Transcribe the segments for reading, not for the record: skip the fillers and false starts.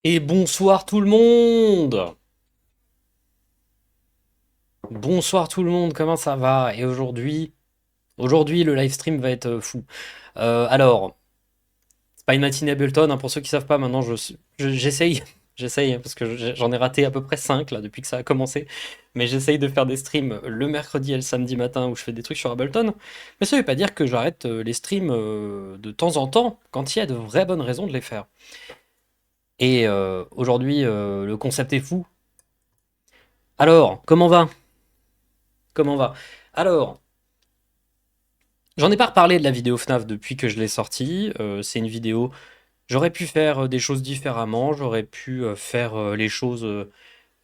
Et bonsoir tout le monde! Bonsoir tout le monde, comment ça va? Et aujourd'hui le live stream va être fou. Alors, c'est pas une matinée Ableton, hein, pour ceux qui savent pas, maintenant j'essaye, j'essaye, hein, parce que j'en ai raté à peu près 5 là depuis que ça a commencé. Mais j'essaye de faire des streams le mercredi et le samedi matin où je fais des trucs sur Ableton. Mais ça veut pas dire que j'arrête les streams de temps en temps quand il y a de vraies bonnes raisons de les faire. Et aujourd'hui, le concept est fou. Alors, comment va? Comment va? Alors, j'en ai pas reparlé de la vidéo FNAF depuis que je l'ai sortie. C'est une vidéo. J'aurais pu faire des choses différemment. J'aurais pu faire les choses.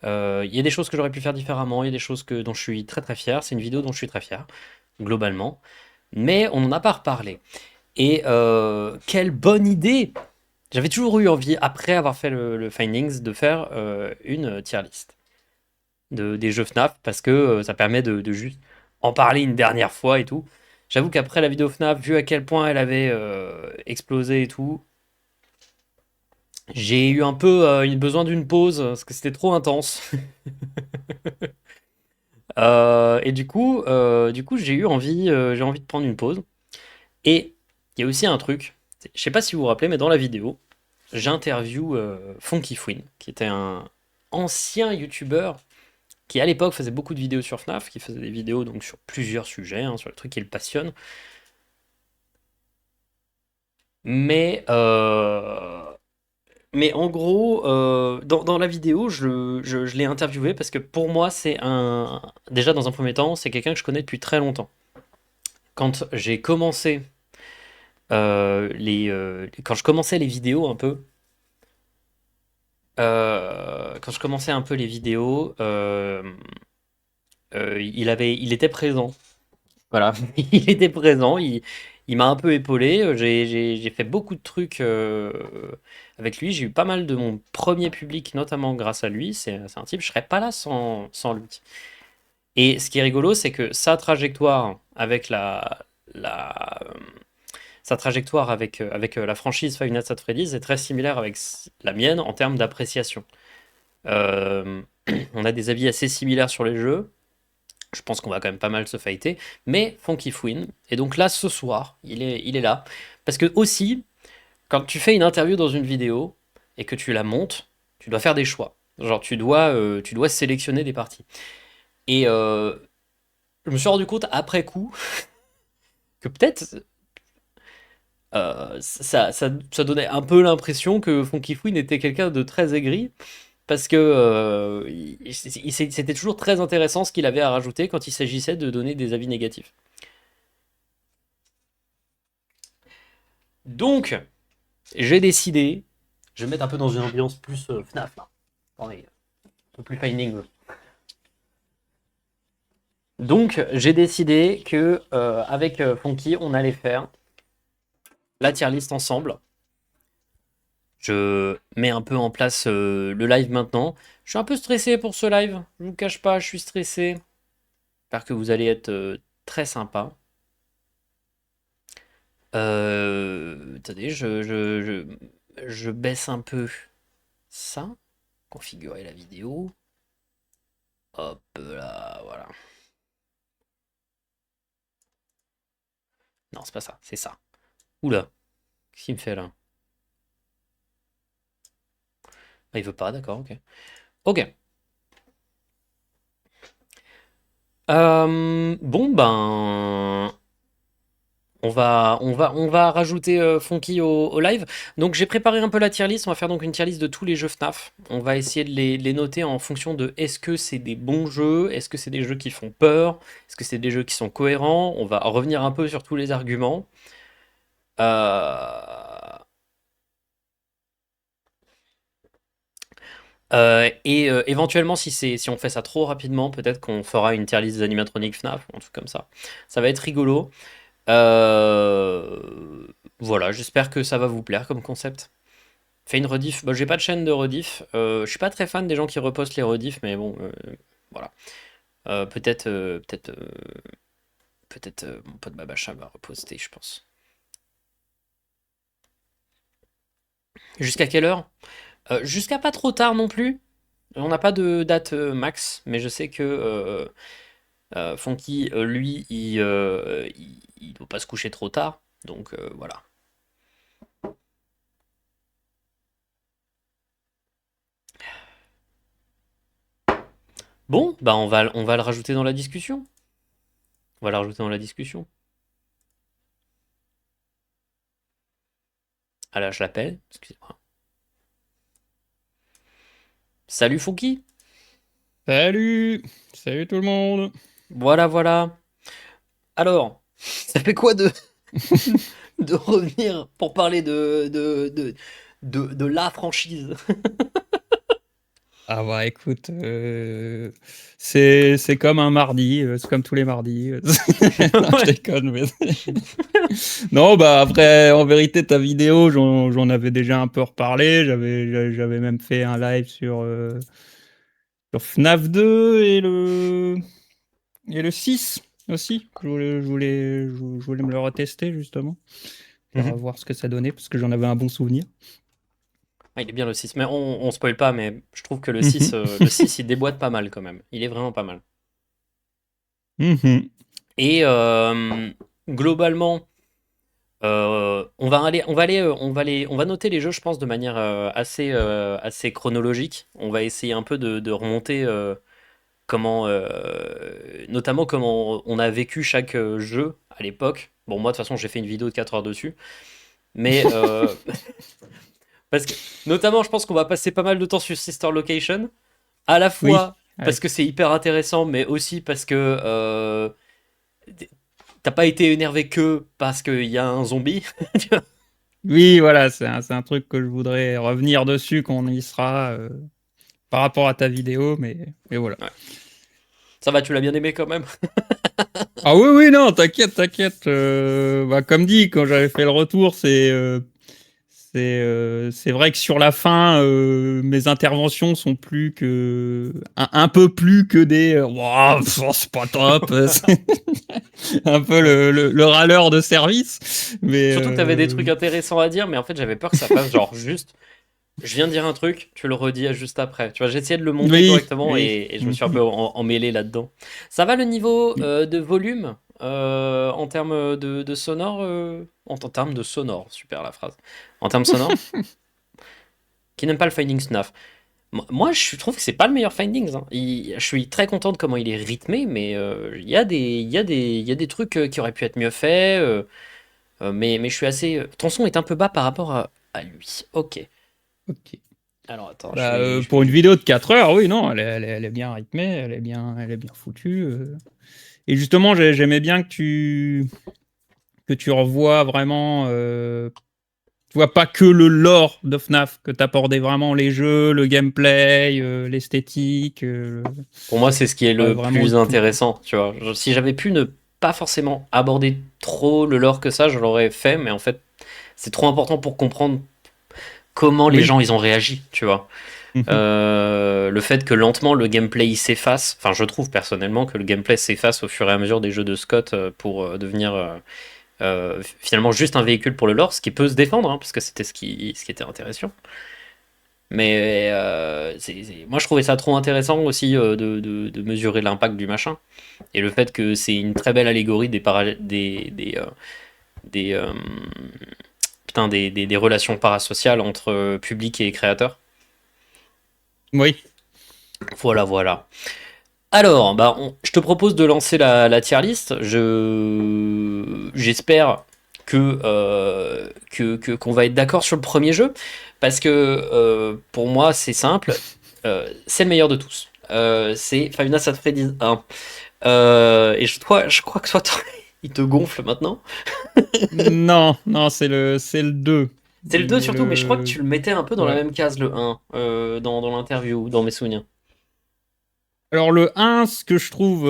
Il y a des choses que j'aurais pu faire différemment. Il y a des choses dont je suis très très fier. C'est une vidéo dont je suis très fier, globalement. Mais on n'en a pas reparlé. Et quelle bonne idée! J'avais toujours eu envie, après avoir fait le Findings, de faire une tier list des jeux FNAF parce que ça permet de juste en parler une dernière fois et tout. J'avoue qu'après la vidéo FNAF, vu à quel point elle avait explosé et tout, j'ai eu un peu besoin d'une pause parce que c'était trop intense. Et du coup, j'ai envie de prendre une pause. Et il y a aussi un truc, je sais pas si vous vous rappelez, mais dans la vidéo, j'interview Funky Fwin, qui était un ancien youtubeur qui à l'époque faisait beaucoup de vidéos sur FNAF, qui faisait des vidéos donc sur plusieurs sujets, hein, sur le truc qui le passionne. Mais, euh, mais en gros, dans la vidéo, je l'ai interviewé parce que pour moi, déjà dans un premier temps, c'est quelqu'un que je connais depuis très longtemps. Quand j'ai commencé quand je commençais les vidéos un peu, quand je commençais un peu les vidéos, il était présent. Voilà, il était présent, il m'a un peu épaulé. J'ai fait beaucoup de trucs avec lui. J'ai eu pas mal de mon premier public, notamment grâce à lui. C'est un type, je serais pas là sans lui. Et ce qui est rigolo, c'est que la, sa trajectoire avec la franchise Five Nights at Freddy's est très similaire avec la mienne en termes d'appréciation. Euh, on a des avis assez similaires sur les jeux. Je pense qu'on va quand même pas mal se fighter. Mais Funky Fwin, et donc là ce soir, il est là. Parce que aussi, quand tu fais une interview dans une vidéo et que tu la montes, tu dois faire des choix. Genre tu dois sélectionner des parties. Et je me suis rendu compte après coup que peut-être ça donnait un peu l'impression que Funky Fwin était quelqu'un de très aigri. Parce que c'était toujours très intéressant ce qu'il avait à rajouter quand il s'agissait de donner des avis négatifs. Donc, j'ai décidé, je vais me mettre un peu dans une ambiance plus FNAF là. Attendez, un peu plus Finding. Donc, j'ai décidé que avec Funky, on allait faire la tier list ensemble. Je mets un peu en place le live maintenant. Je suis un peu stressé pour ce live, je vous cache pas, je suis stressé. J'espère que vous allez être très sympa. Attendez, je baisse un peu ça. Configurer la vidéo. Hop là, voilà. Non, c'est pas ça, c'est ça. Oula, qu'est-ce qu'il me fait là? Ah, il veut pas, d'accord, ok. Ok. Bon ben, on va rajouter Funky au live. Donc j'ai préparé un peu la tier list. On va faire donc une tier list de tous les jeux FNAF. On va essayer de les noter en fonction de est-ce que c'est des bons jeux, est-ce que c'est des jeux qui font peur, est-ce que c'est des jeux qui sont cohérents. On va revenir un peu sur tous les arguments. Euh, et éventuellement, si on fait ça trop rapidement, peut-être qu'on fera une tier list des animatroniques FNAF, ou un truc comme ça. Ça va être rigolo. Euh, voilà, j'espère que ça va vous plaire comme concept. Fais une rediff. Bah, j'ai pas de chaîne de rediff. Je suis pas très fan des gens qui repostent les rediffs, mais bon, voilà. Peut-être mon pote Babacha va reposter, je pense. Jusqu'à quelle heure? Jusqu'à pas trop tard non plus. On n'a pas de date max, mais je sais que Fonky, lui, il doit pas se coucher trop tard. Donc voilà. Bon, bah on va le rajouter dans la discussion. On va le rajouter dans la discussion. Ah là, je l'appelle. Excusez-moi. Salut Fonky. Salut! Salut tout le monde! Voilà, voilà. Alors, ça fait quoi de revenir pour parler de la franchise? Ah bah écoute, c'est comme un mardi, c'est comme tous les mardis. Non, je Ouais. déconne, mais non, bah après, en vérité, ta vidéo, j'en avais déjà un peu reparlé. J'avais même fait un live sur FNAF 2 et le 6 aussi. Je voulais me le retester justement pour Mhm. voir ce que ça donnait parce que j'en avais un bon souvenir. Ah, il est bien le 6, mais on spoil pas, mais je trouve que Mhm. le 6 il déboîte pas mal quand même. Il est vraiment pas mal. Mhm. Et globalement, on va noter les jeux, je pense, de manière assez chronologique. On va essayer un peu de remonter notamment comment on a vécu chaque jeu à l'époque. Bon, moi, de toute façon, j'ai fait une vidéo de 4 heures dessus. Mais parce que, notamment, je pense qu'on va passer pas mal de temps sur Sister Location. À la Oui. fois parce que c'est hyper intéressant, mais aussi parce que t'as pas été énervé que parce qu'il y a un zombie. Tu vois. Oui, voilà, c'est un truc que je voudrais revenir dessus quand on y sera par rapport à ta vidéo, mais voilà. Ouais. Ça va, tu l'as bien aimé quand même. Ah oui, oui, non, t'inquiète, t'inquiète. Bah, comme dit, quand j'avais fait le retour, c'est vrai que sur la fin, mes interventions sont plus que un peu plus que des Ouah, pff, oh, c'est pas top. C'est un peu le râleur de service, mais Surtout que t'avais des trucs intéressants à dire, mais en fait, j'avais peur que ça fasse genre juste. Je viens de dire un truc, tu le redis juste après. Tu vois, j'essayais de le monter oui, correctement oui. et je me suis un Mhm. peu emmêlé là-dedans. Ça va le niveau de volume en termes de sonore en termes de sonore, super la phrase. En termes sonores, qui n'aime pas le Finding Snuff. Moi, trouve que c'est pas le meilleur Findings. Hein. Je suis très content de comment il est rythmé, mais il y a il y a des trucs qui auraient pu être mieux faits. Mais je suis assez. Ton son est un peu bas par rapport à lui. Ok. Ok. Alors attends, Bah, je vais pour une juste. vidéo de 4 heures, oui, non, elle est bien rythmée, elle est bien foutue. Et justement, j'aimais bien que tu revoies vraiment, tu vois, pas que le lore de FNAF, que tu abordais vraiment les jeux, le gameplay, l'esthétique, Pour moi, c'est ce qui est ouais, le vraiment le plus tout, quoi. intéressant, tu vois. Si j'avais pu ne pas forcément aborder trop le lore que ça, je l'aurais fait, mais en fait, c'est trop important pour comprendre comment les Oui. gens ils ont réagi, tu vois. Mhm. Le fait que lentement le gameplay il s'efface, enfin je trouve personnellement que le gameplay s'efface au fur et à mesure des jeux de Scott pour devenir finalement juste un véhicule pour le lore, ce qui peut se défendre, hein, parce que c'était ce qui était intéressant. Mais moi je trouvais ça trop intéressant aussi de mesurer l'impact du machin. Et le fait que c'est une très belle allégorie des, putain, des relations parasociales entre public et créateur. Oui. Voilà, voilà. Alors, bah, je te propose de lancer la tier list. J'espère qu'on va être d'accord sur le premier jeu, parce que pour moi, c'est simple. C'est le meilleur de tous. C'est Five Nights at Freddy's 1. Et je crois que soit il te gonfle maintenant. Non, non, c'est le 2. C'est le 2 Mais surtout, mais je crois que tu le. le mettais un peu dans la Ouais. même case, le 1, dans l'interview, dans mes souvenirs. Alors, le un, ce que je trouve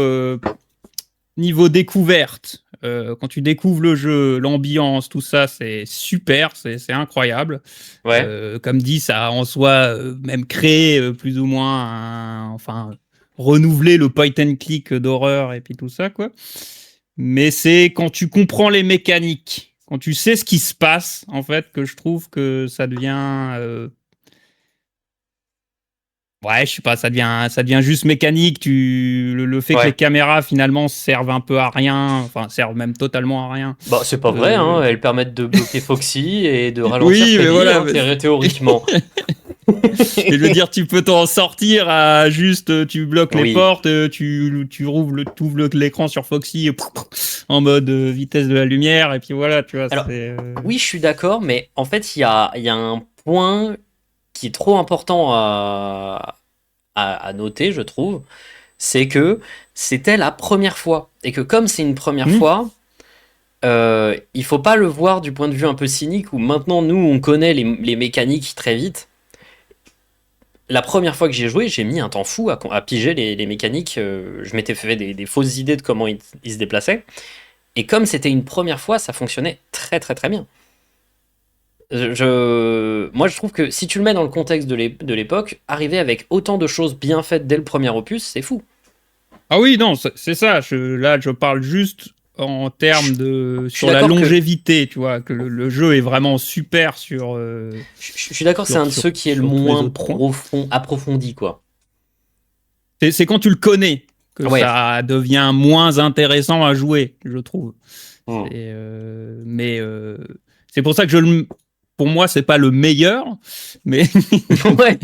niveau découverte, quand tu découvres le jeu, l'ambiance, tout ça, c'est super, c'est incroyable. Ouais. Comme dit, ça a en soi même créé plus ou moins enfin, renouveler le point and click d'horreur et puis tout ça, quoi. Mais c'est quand tu comprends les mécaniques, quand tu sais ce qui se passe, en fait, que je trouve que ça devient Ouais, je sais pas, ça devient juste mécanique. Le fait que les Ouais. caméras finalement servent un peu à rien, enfin servent même totalement à rien. Bah, c'est pas vrai, Euh, hein. Elles permettent de bloquer Foxy et de ralentir Oui, mais Freddy, voilà. hein, théoriquement. Et je veux dire, tu peux t'en sortir à juste, tu bloques les Oui. portes, tu rouvres l'écran sur Foxy en mode vitesse de la lumière, et puis voilà, tu vois, Alors, c'est. oui, je suis d'accord, mais en fait, il y a un point qui est trop important à noter, je trouve, c'est que c'était la première fois. Et que comme c'est une première Hmm. fois, il faut pas le voir du point de vue un peu cynique où maintenant, nous, on connaît les mécaniques très vite. La première fois que j'ai joué, j'ai mis un temps fou à piger les mécaniques. Je m'étais fait des fausses idées de comment ils se déplaçaient. Et comme c'était une première fois, ça fonctionnait très très très bien. Moi, je trouve que si tu le mets dans le contexte de l'époque, arriver avec autant de choses bien faites dès le premier opus, c'est fou. Ah oui, non, c'est ça. Là, je parle juste en Je, termes de je suis sur la d'accord que longévité, tu vois, que le jeu est vraiment super je suis d'accord, c'est un de ceux qui est le sur tous les moins autres points. profond, approfondi, quoi. C'est quand tu le connais que Ouais. ça devient moins intéressant à jouer, je trouve. Hmm. Mais c'est pour ça que pour moi, c'est pas le meilleur, mais Ouais.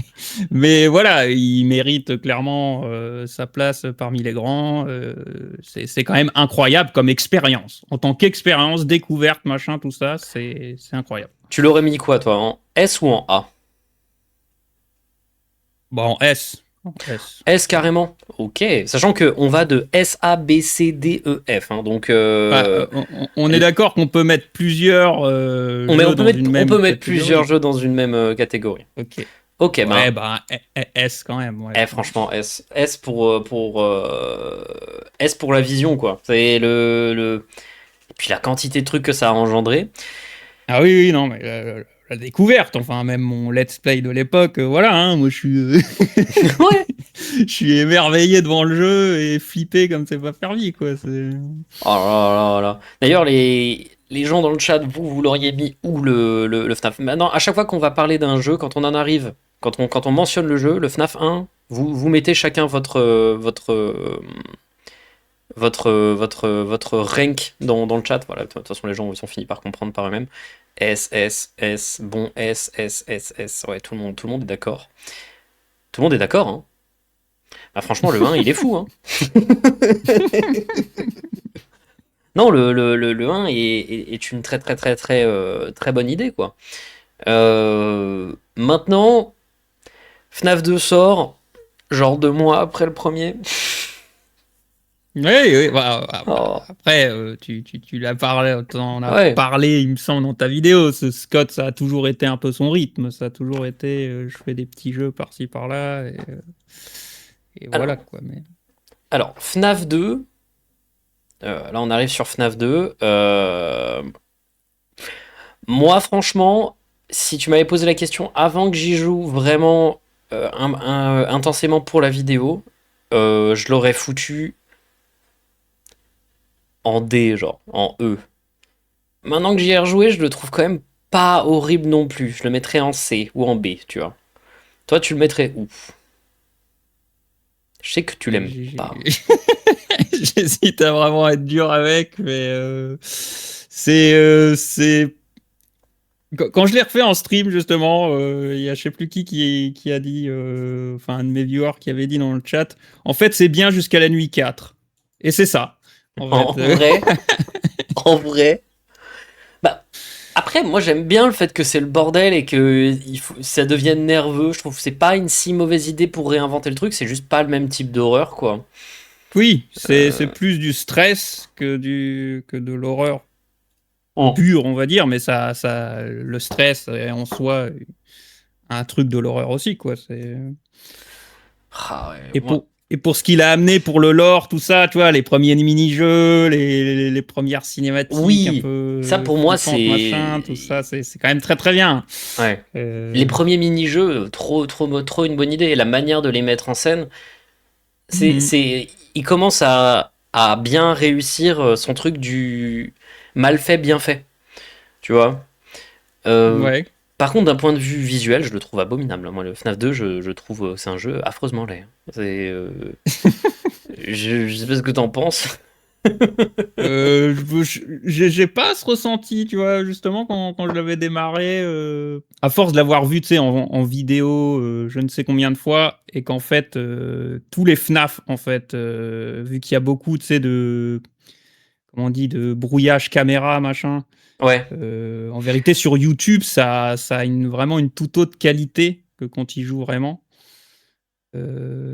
mais voilà, il mérite clairement sa place parmi les grands. C'est quand même incroyable comme expérience. En tant qu'expérience, découverte, machin, tout ça, c'est incroyable. Tu l'aurais mis quoi, toi, en S ou en A? Bon, S. En S. S carrément. Ok. Sachant que on va de S, A, B, C, D, E, F, hein. Donc, Bah, on est d'accord qu'on peut mettre plusieurs on jeux peut dans une on peut même mettre plusieurs catégorie. jeux dans une même catégorie. Ok. Ok, ben, Ouais, bah, S quand même. Ouais, Franchement, S. S pour la vision, quoi. C'est Et puis la quantité de trucs que ça a engendré. Ah oui, oui, non, mais la découverte, enfin, même mon let's play de l'époque, voilà, hein, moi je suis, Ouais. je suis émerveillé devant le jeu et flippé comme c'est pas permis, quoi. Oh là là là. D'ailleurs, les gens dans le chat, vous l'auriez mis où le FNAF? Maintenant, à chaque fois qu'on va parler d'un jeu, quand on en arrive, quand on mentionne le jeu, le FNAF 1, vous mettez chacun votre rank dans le chat. Voilà, de toute façon, les gens ils sont finis par comprendre par eux-mêmes. S, S, S, bon S, S, S, S. Ouais, tout le monde est d'accord. Tout le monde est d'accord, hein. Bah, franchement, le 1, il est fou, hein. Non, le 1 est une très très très très très bonne idée, quoi. Maintenant, FNAF 2 sort, genre 2 mois après le premier. Oui, oui, bah, Oh, après, tu l'as parlé, t'en as ouais. parlé, il me semble, dans ta vidéo. Scott, ça a toujours été un peu son rythme, ça a toujours été, je fais des petits jeux par-ci par-là, et voilà, Alors, quoi. Mais... alors FNAF 2, là on arrive sur FNAF 2. Moi, franchement, si tu m'avais posé la question avant que j'y joue vraiment intensément pour la vidéo, je l'aurais foutu en D, genre, en E. Maintenant que j'y ai rejoué, je le trouve quand même pas horrible non plus. Je le mettrais en C ou en B, tu vois. Toi, tu le mettrais où? Je sais que tu l'aimes pas. J'hésite à vraiment être dur avec, mais c'est quand je l'ai refait en stream justement, il y a je sais plus qui a dit, enfin un de mes viewers qui avait dit dans le chat, en fait c'est bien jusqu'à la nuit 4. Et c'est ça, en En fait. vrai, en vrai. Bah, après, moi j'aime bien le fait que c'est le bordel et que ça devienne nerveux. Je trouve que c'est pas une si mauvaise idée pour réinventer le truc, c'est juste pas le même type d'horreur, quoi. Oui, c'est plus du stress que de l'horreur Oh. pure, on va dire, mais le stress est en soi un truc de l'horreur aussi, quoi. Ah ouais, Et moi. pour ce qu'il a amené pour le lore, tout ça, tu vois, les premiers mini-jeux, les premières cinématiques un Oui, ça peu pour moi flippantes, machin, tout c'est. ça, c'est quand même très très bien. Ouais. Les Euh, premiers mini-jeux, trop, trop, trop une bonne idée. Et la manière de les mettre en scène, mhm. il commence à bien réussir son truc du mal fait, bien fait. Tu vois? Euh, Ouais. Par contre, d'un point de vue visuel, je le trouve abominable. Moi, le FNAF 2, je trouve c'est un jeu affreusement laid. Je sais pas ce que t'en penses. J'ai pas ce ressenti, tu vois, justement, quand je l'avais démarré, à force de l'avoir vu, tu sais, en vidéo, je ne sais combien de fois, et qu'en fait, tous les FNAF, en fait, vu qu'il y a beaucoup, tu sais, comment on dit, de brouillage caméra, machin, Ouais. en vérité, sur YouTube, ça a vraiment une toute autre qualité que quand il joue vraiment.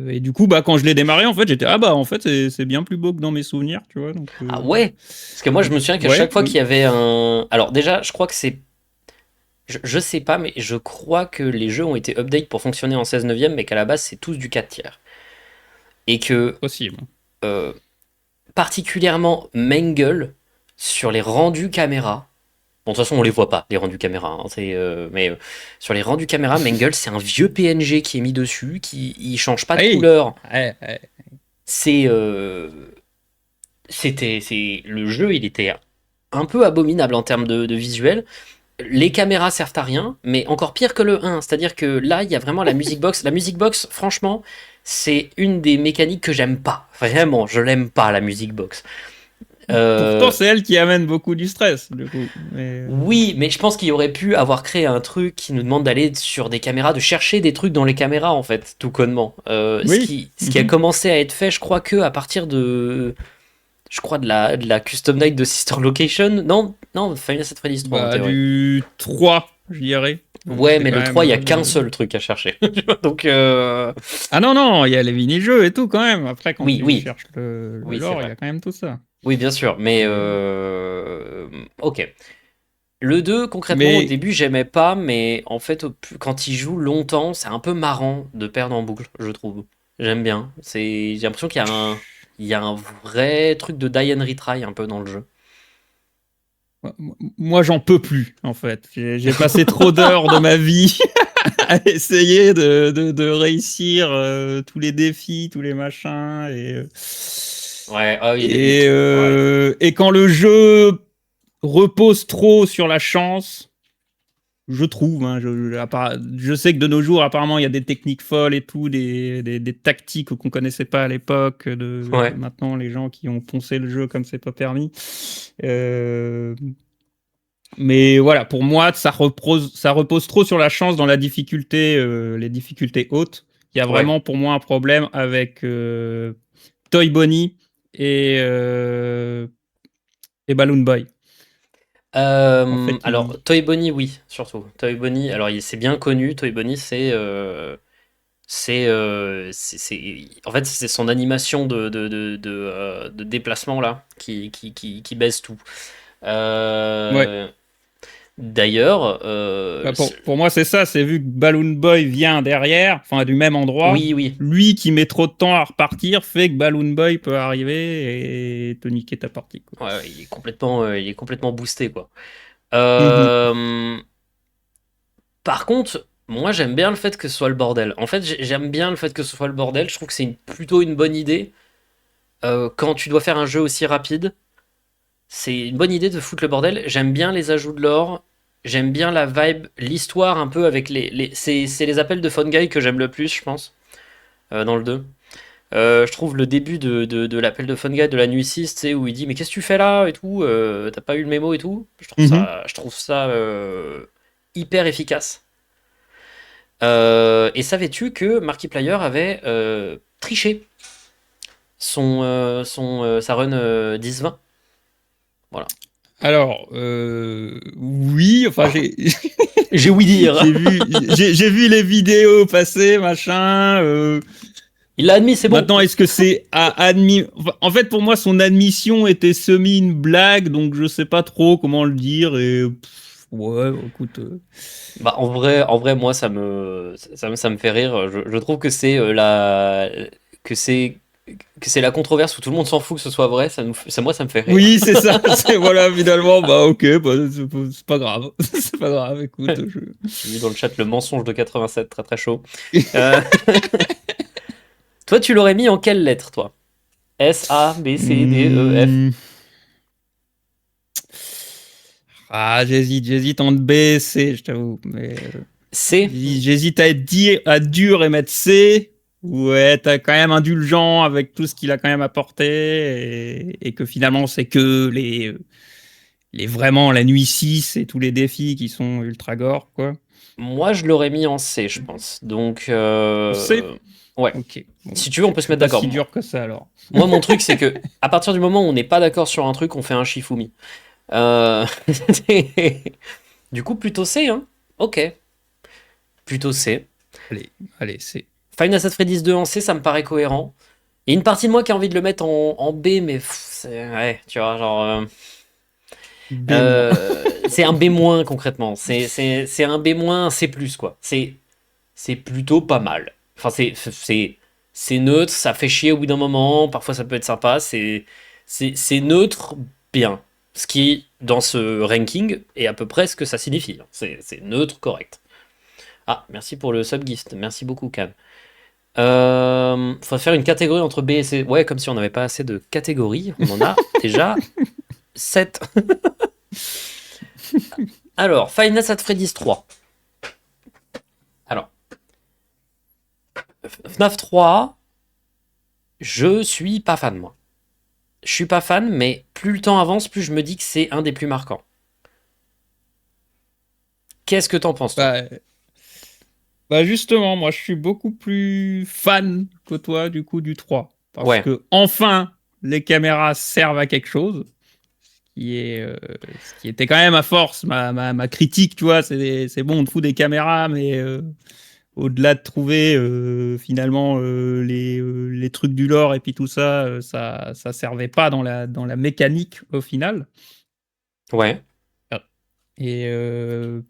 Et du coup, bah, quand je l'ai démarré, en fait, j'étais ah bah en fait c'est bien plus beau que dans mes souvenirs, tu vois. Donc, Ah ouais. Parce que moi, je me souviens qu'à ouais. chaque fois qu'il y avait un. Alors déjà, je crois que c'est. Je sais pas, mais je crois que les jeux ont été update pour fonctionner en 16 neuvième, mais qu'à la base, c'est tous du 4 tiers. Et que, Possible. euh, particulièrement Mangle, sur les rendus caméra. Bon, de toute façon, on les voit pas, les rendus caméra. Hein, sur les rendus caméra, Mangle, c'est un vieux PNG qui est mis dessus, qui il change pas de Hey, couleur. ouais, ouais. C'est, le jeu, il était un peu abominable en termes de visuel. Les caméras servent à rien, mais encore pire que le 1. C'est-à-dire que là, il y a vraiment la music box. La music box, franchement, c'est une des mécaniques que j'aime pas. Vraiment, je l'aime pas, la music box. Pourtant, Euh, c'est elle qui amène beaucoup du stress, du coup. Mais, Oui, mais je pense qu'il aurait pu avoir créé un truc qui nous demande d'aller sur des caméras, de chercher des trucs dans les caméras, en fait, tout connement. oui. Ce qui a commencé à être fait, je crois que à partir je crois de la custom night de Sister Location. Non, non, Final Fantasy Freddy's 3 en Bah, théorie. du 3, je dirais. Ouais, C'est mais quand le même. 3, il y a qu'un seul truc à chercher. Donc, Ah non, non, il y a les mini-jeux et tout quand même. Après, quand oui, tu oui, cherches le oui, c'est lore, il y vrai. a quand même tout ça. Oui, bien sûr, mais Et- ok. Le 2, concrètement, au Mais début, j'aimais pas, mais en fait, quand il joue longtemps, c'est un peu marrant de perdre en boucle, je trouve. J'aime bien. J'ai l'impression il y a un vrai truc de die and retry un peu dans le jeu. moi, j'en peux plus, en fait. J'ai passé trop d'heures de ma vie à essayer de réussir tous les défis, tous les machins. Ouais, ah oui, ouais. Et quand le jeu repose trop sur la chance, je trouve, hein, je sais que de nos jours, apparemment, il y a des techniques folles et tout, des tactiques qu'on connaissait pas à l'époque, Ouais. maintenant, les gens qui ont poncé le jeu comme c'est pas permis. Euh, mais voilà, pour moi, ça repose trop sur la chance dans la difficulté, les difficultés hautes. Il y a Ouais. vraiment pour moi un problème avec Toy Bonnie et Balloon Boy. En fait, Alors, Toy Bonnie, oui, surtout. Toy Bonnie, alors c'est bien connu, Toy Bonnie, en fait, c'est son animation de déplacement là qui baise tout. ouais. Euh, D'ailleurs, Bah, pour moi, c'est ça. C'est vu que Balloon Boy vient derrière, enfin du même endroit. oui, oui, Lui qui met trop de temps à repartir fait que Balloon Boy peut arriver et te niquer ta partie, quoi. ouais, ouais, il est complètement boosté quoi. Mhm. Euh, Par contre, moi j'aime bien le fait que ce soit le bordel. En fait, j'aime bien le fait que ce soit le bordel. Je trouve que c'est plutôt une bonne idée quand tu dois faire un jeu aussi rapide. C'est une bonne idée de foutre le bordel. J'aime bien les ajouts de l'or. J'aime bien la vibe, l'histoire un peu avec c'est les appels de Phone Guy que j'aime le plus, je pense, dans le 2. Je trouve le début de l'appel de Phone Guy de la nuit 6, tu sais, où il dit mais qu'est-ce que tu fais là et tout, t'as pas eu le mémo et tout. Mhm. Je trouve ça hyper efficace. Et savais-tu que Markiplier avait triché sa run 10-20? Voilà. Alors, oui, enfin, J'ai ouï dire. j'ai vu les vidéos passer, machin. Il l'a admis, c'est bon. Maintenant, est-ce que c'est admis? Enfin, en fait, pour moi, son admission était semi une blague, donc je sais pas trop comment le dire. Et ouais, écoute. Bah, en vrai, moi, ça me fait rire. Je trouve que que c'est, que c'est la controverse où tout le monde s'en fout que ce soit vrai. Moi, ça me fait rire. Oui, c'est ça. C'est voilà, finalement, bah ok, bah, c'est pas grave. C'est pas grave, écoute. J'ai vu dans le chat le mensonge de 87, très très chaud. Euh, Toi, tu l'aurais mis en quelle lettre, toi? S, A, B, C, D, E, F. Hmm. Ah, j'hésite entre B et C, je t'avoue. Mais C. j'hésite à à dur et mettre C, ou être quand même indulgent avec tout ce qu'il a quand même apporté, et que finalement, c'est que vraiment la nuit 6 et tous les défis qui sont ultra gore, quoi. Moi, je l'aurais mis en C, je pense. Donc, C? ouais. Ok. Bon, Si tu veux, on peut se c'est mettre pas d'accord. si dur que ça alors. Moi, mon truc, c'est que à partir du moment où on n'est pas d'accord sur un truc, on fait un Shifumi. Euh, Du coup, plutôt C, hein. Ok, plutôt C. Allez, C. Five Nights at Freddy's 2 en C, ça me paraît cohérent. Il y a une partie de moi qui a envie de le mettre en B, mais ouais, tu vois, genre. B-. C'est un B- concrètement. C'est un B-, un C+, quoi. C'est plutôt pas mal. Enfin, c'est neutre, ça fait chier au bout d'un moment, parfois ça peut être sympa, c'est neutre bien. Ce qui, dans ce ranking, est à peu près ce que ça signifie. C'est neutre, correct. Ah, merci pour le subgift, merci beaucoup, Can. Faut faire une catégorie entre B et C. Ouais, comme si on n'avait pas assez de catégories. On en a déjà 7. Alors, Five Nights at Freddy's 3. Alors, FNAF 3, je suis pas fan, moi. Je suis pas fan, mais plus le temps avance, plus je me dis que c'est un des plus marquants. Qu'est-ce que t'en penses, toi? Bah, bah justement, moi je suis beaucoup plus fan que toi du coup du 3. Parce Ouais, que enfin, les caméras servent à quelque chose. Ce qui était quand même à force ma critique, tu vois, c'est bon, on te fout des caméras, mais au-delà de trouver finalement les trucs du lore et puis tout ça, ça servait pas dans la mécanique au final. ouais. Et, euh,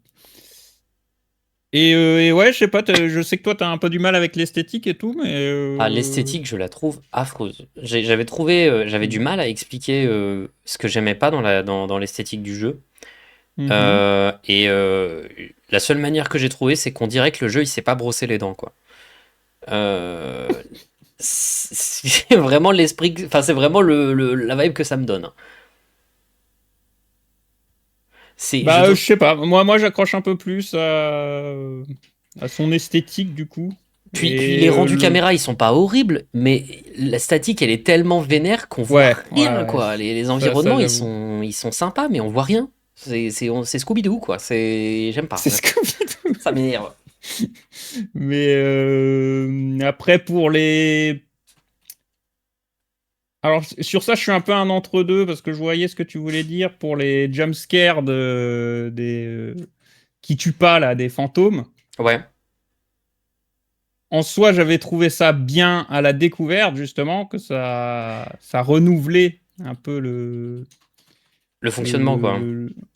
et ouais, je sais pas, je sais que toi t'as un peu du mal avec l'esthétique et tout, mais Ah, l'esthétique, je la trouve affreuse. J'avais du mal à expliquer ce que j'aimais pas dans l'esthétique du jeu. mhm. La seule manière que j'ai trouvé, c'est qu'on dirait que le jeu, il s'est pas brossé les dents, quoi. C'est vraiment l'esprit, enfin, c'est vraiment la vibe que ça me donne. Je Bah, trouve. je sais pas. Moi, j'accroche un peu plus à son esthétique, du coup. Puis Et les rendus caméra, ils sont pas horribles, mais la statique, elle est tellement vénère qu'on voit ouais, rien, ouais, quoi. Les ça environnements, j'avoue. ils sont sympas, mais on voit rien. C'est Scooby-Doo, quoi. J'aime pas. C'est ce que. Ça m'énerve. Mais après, pour les. Alors, sur ça, je suis un peu un entre-deux parce que je voyais ce que tu voulais dire pour les jumpscares qui tuent pas, là, des fantômes. Ouais, En soi, j'avais trouvé ça bien à la découverte, justement, que ça renouvelait un peu le fonctionnement, quoi.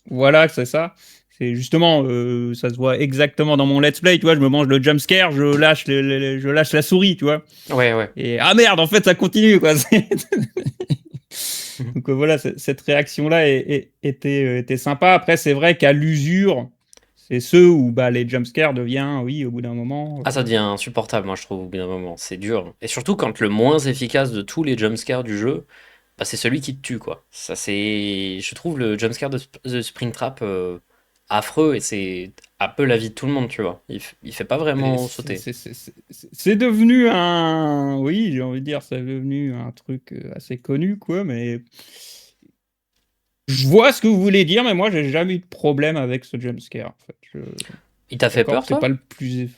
voilà, c'est ça. C'est justement, ça se voit exactement dans mon let's play, tu vois, je me mange le jumpscare, je lâche la souris, tu vois. Ouais, ouais. Et ah merde, en fait, ça continue, quoi. Mhm. Donc voilà, cette réaction-là était sympa. Après, c'est vrai qu'à l'usure, c'est ceux où bah, les jumpscares deviennent, oui, au bout d'un moment. Ah, ça devient insupportable, moi, je trouve, au bout d'un moment. C'est dur. Et surtout quand le moins efficace de tous les jumpscares du jeu, bah, c'est celui qui te tue, quoi. Ça, c'est. Je trouve le jumpscare de Springtrap affreux et c'est un peu la vie de tout le monde, tu vois. Il fait pas Et vraiment sauter. c'est devenu un. Oui, j'ai envie de dire, c'est devenu un truc assez connu, quoi, mais. Je vois ce que vous voulez dire, mais moi, j'ai jamais eu de problème avec ce jumpscare, en fait. Il t'a fait D'accord peur, que c'est toi? pas le plus.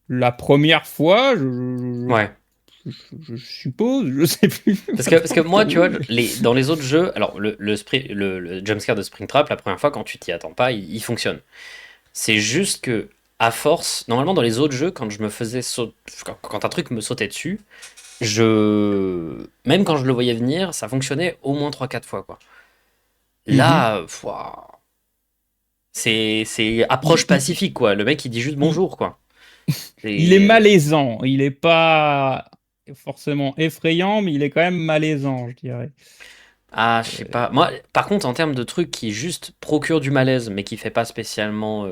La première fois, Ouais. je suppose, je sais plus Parce maintenant que moi, tu vois, trop. dans les autres jeux, alors le jumpscare de Springtrap, la première fois, quand tu t'y attends pas, il fonctionne. C'est juste que, à force, normalement dans les autres jeux, quand je me faisais quand un truc me sautait dessus, même quand je le voyais venir, ça fonctionnait au moins trois quatre fois, quoi. Mhm. Là, pouah, c'est approche Il, pacifique, quoi. Le mec, il dit juste il- bonjour, quoi. il est Et, malaisant. Il est pas forcément effrayant, mais il est quand même malaisant, je dirais. ah, je sais pas. Moi, par contre, en termes de trucs qui juste procurent du malaise, mais qui fait pas spécialement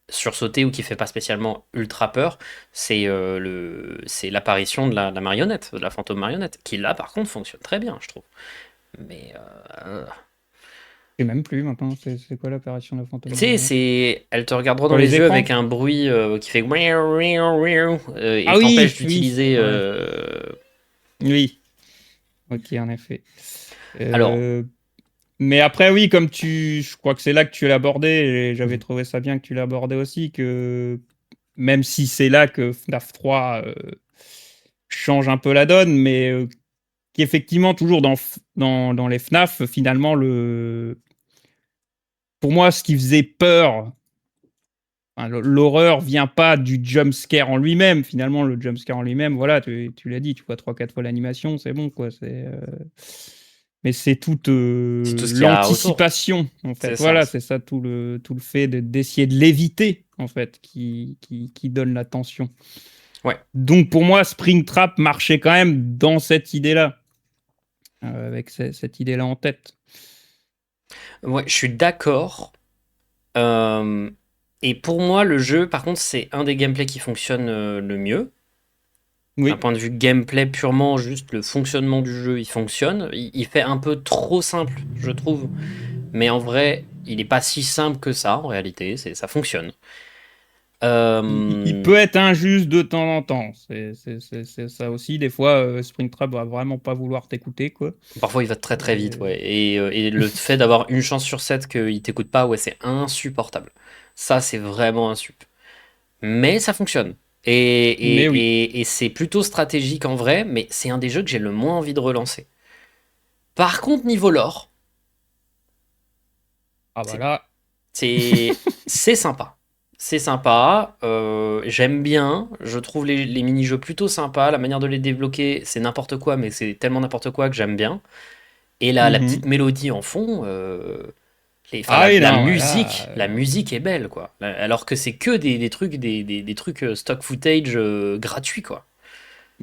sursauter ou qui fait pas spécialement ultra peur, c'est l'apparition de la marionnette, de la fantôme marionnette, qui là, par contre, fonctionne très bien, je trouve. Mais sais même plus maintenant, c'est quoi l'apparition de la Tu fantôme sais, arrière? elle te regarde droit dans Sur les les yeux écrans? avec un bruit qui fait et Ah t'empêche oui, oui, d'utiliser. ouais, oui, ok, en effet. Alors, Euh, Mais après, oui, je crois que c'est là que tu l'as abordé, et j'avais mhm. trouvé ça bien que tu l'as abordé aussi, que même si c'est là que FNAF 3 change un peu la donne, mais qu'effectivement, toujours dans les FNAF, finalement, pour moi, ce qui faisait peur, enfin, l'horreur vient pas du jump scare en lui-même. Finalement, le jump scare en lui-même, voilà, tu l'as dit, tu vois 3-4 fois l'animation, c'est bon, quoi. Mais c'est toute C'est tout ce qu'il y a autour. l'anticipation, en C'est fait. ça. Voilà, c'est ça tout le fait d'essayer de l'éviter, en fait, qui donne la tension. Ouais. Donc pour moi, Springtrap marchait quand même dans cette idée-là, avec cette idée-là en tête. Ouais, je suis d'accord. Euh, et pour moi, le jeu, par contre, c'est un des gameplays qui fonctionne le mieux. D'un Oui. point de vue gameplay purement, juste le fonctionnement du jeu, il fonctionne. Il fait un peu trop simple, je trouve. Mais en vrai, il est pas si simple que ça, en réalité. Ça fonctionne. Il Euh, peut être injuste de temps en temps. C'est ça aussi. Des fois, Springtrap va vraiment pas vouloir t'écouter, quoi. Parfois, il va très très vite, Et- ouais. Et le fait d'avoir une chance sur 7 qu'il t'écoute pas, ouais, c'est insupportable. Ça, c'est vraiment insup. Mais ça fonctionne. Mais oui. Et c'est plutôt stratégique en vrai, mais c'est un des jeux que j'ai le moins envie de relancer. Par contre, niveau lore, Ah bah c'est là. c'est sympa. C'est sympa, j'aime bien, je trouve les mini-jeux plutôt sympas, la manière de les débloquer, c'est n'importe quoi, mais c'est tellement n'importe quoi que j'aime bien. Et la petite Mhm. mélodie en fond, enfin, Ah oui, la non, ouais, musique, là. la musique est belle, quoi. Alors que c'est que des trucs, des trucs stock footage gratuits, quoi.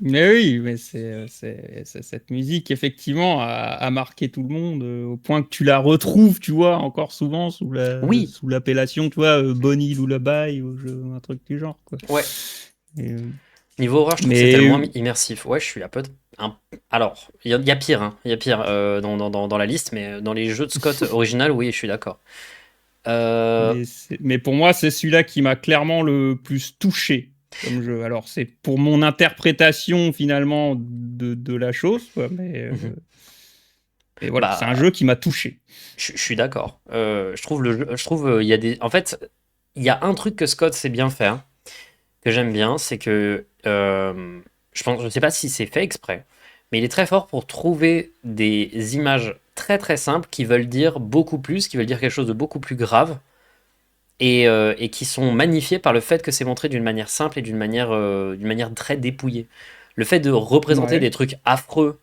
Mais oui, mais cette musique, effectivement, a marqué tout le monde, au point que tu la retrouves, tu vois, encore souvent Oui, sous l'appellation, tu vois, Bonnie Lullaby ou un truc du genre, quoi. ouais. Et, Niveau horreur, je trouve que c'est mais tellement immersif. Ouais, je suis un peu. Alors, il y a pire, hein. Il y a pire dans la liste, mais dans les jeux de Scott original, oui, je suis d'accord. Euh, mais pour moi, c'est celui-là qui m'a clairement le plus touché comme jeu. Alors, c'est pour mon interprétation, finalement, de la chose, quoi, mhm. mais voilà, c'est un Bah, jeu qui m'a touché. je suis d'accord. Je trouve je trouve il y a des. En fait, il y a un truc que Scott sait bien faire, que j'aime bien, c'est que je sais pas si c'est fait exprès, mais il est très fort pour trouver des images très très simples qui veulent dire beaucoup plus, qui veulent dire quelque chose de beaucoup plus grave et qui sont magnifiés par le fait que c'est montré d'une manière simple et d'une manière très dépouillée. Le fait de représenter Ouais. des trucs affreux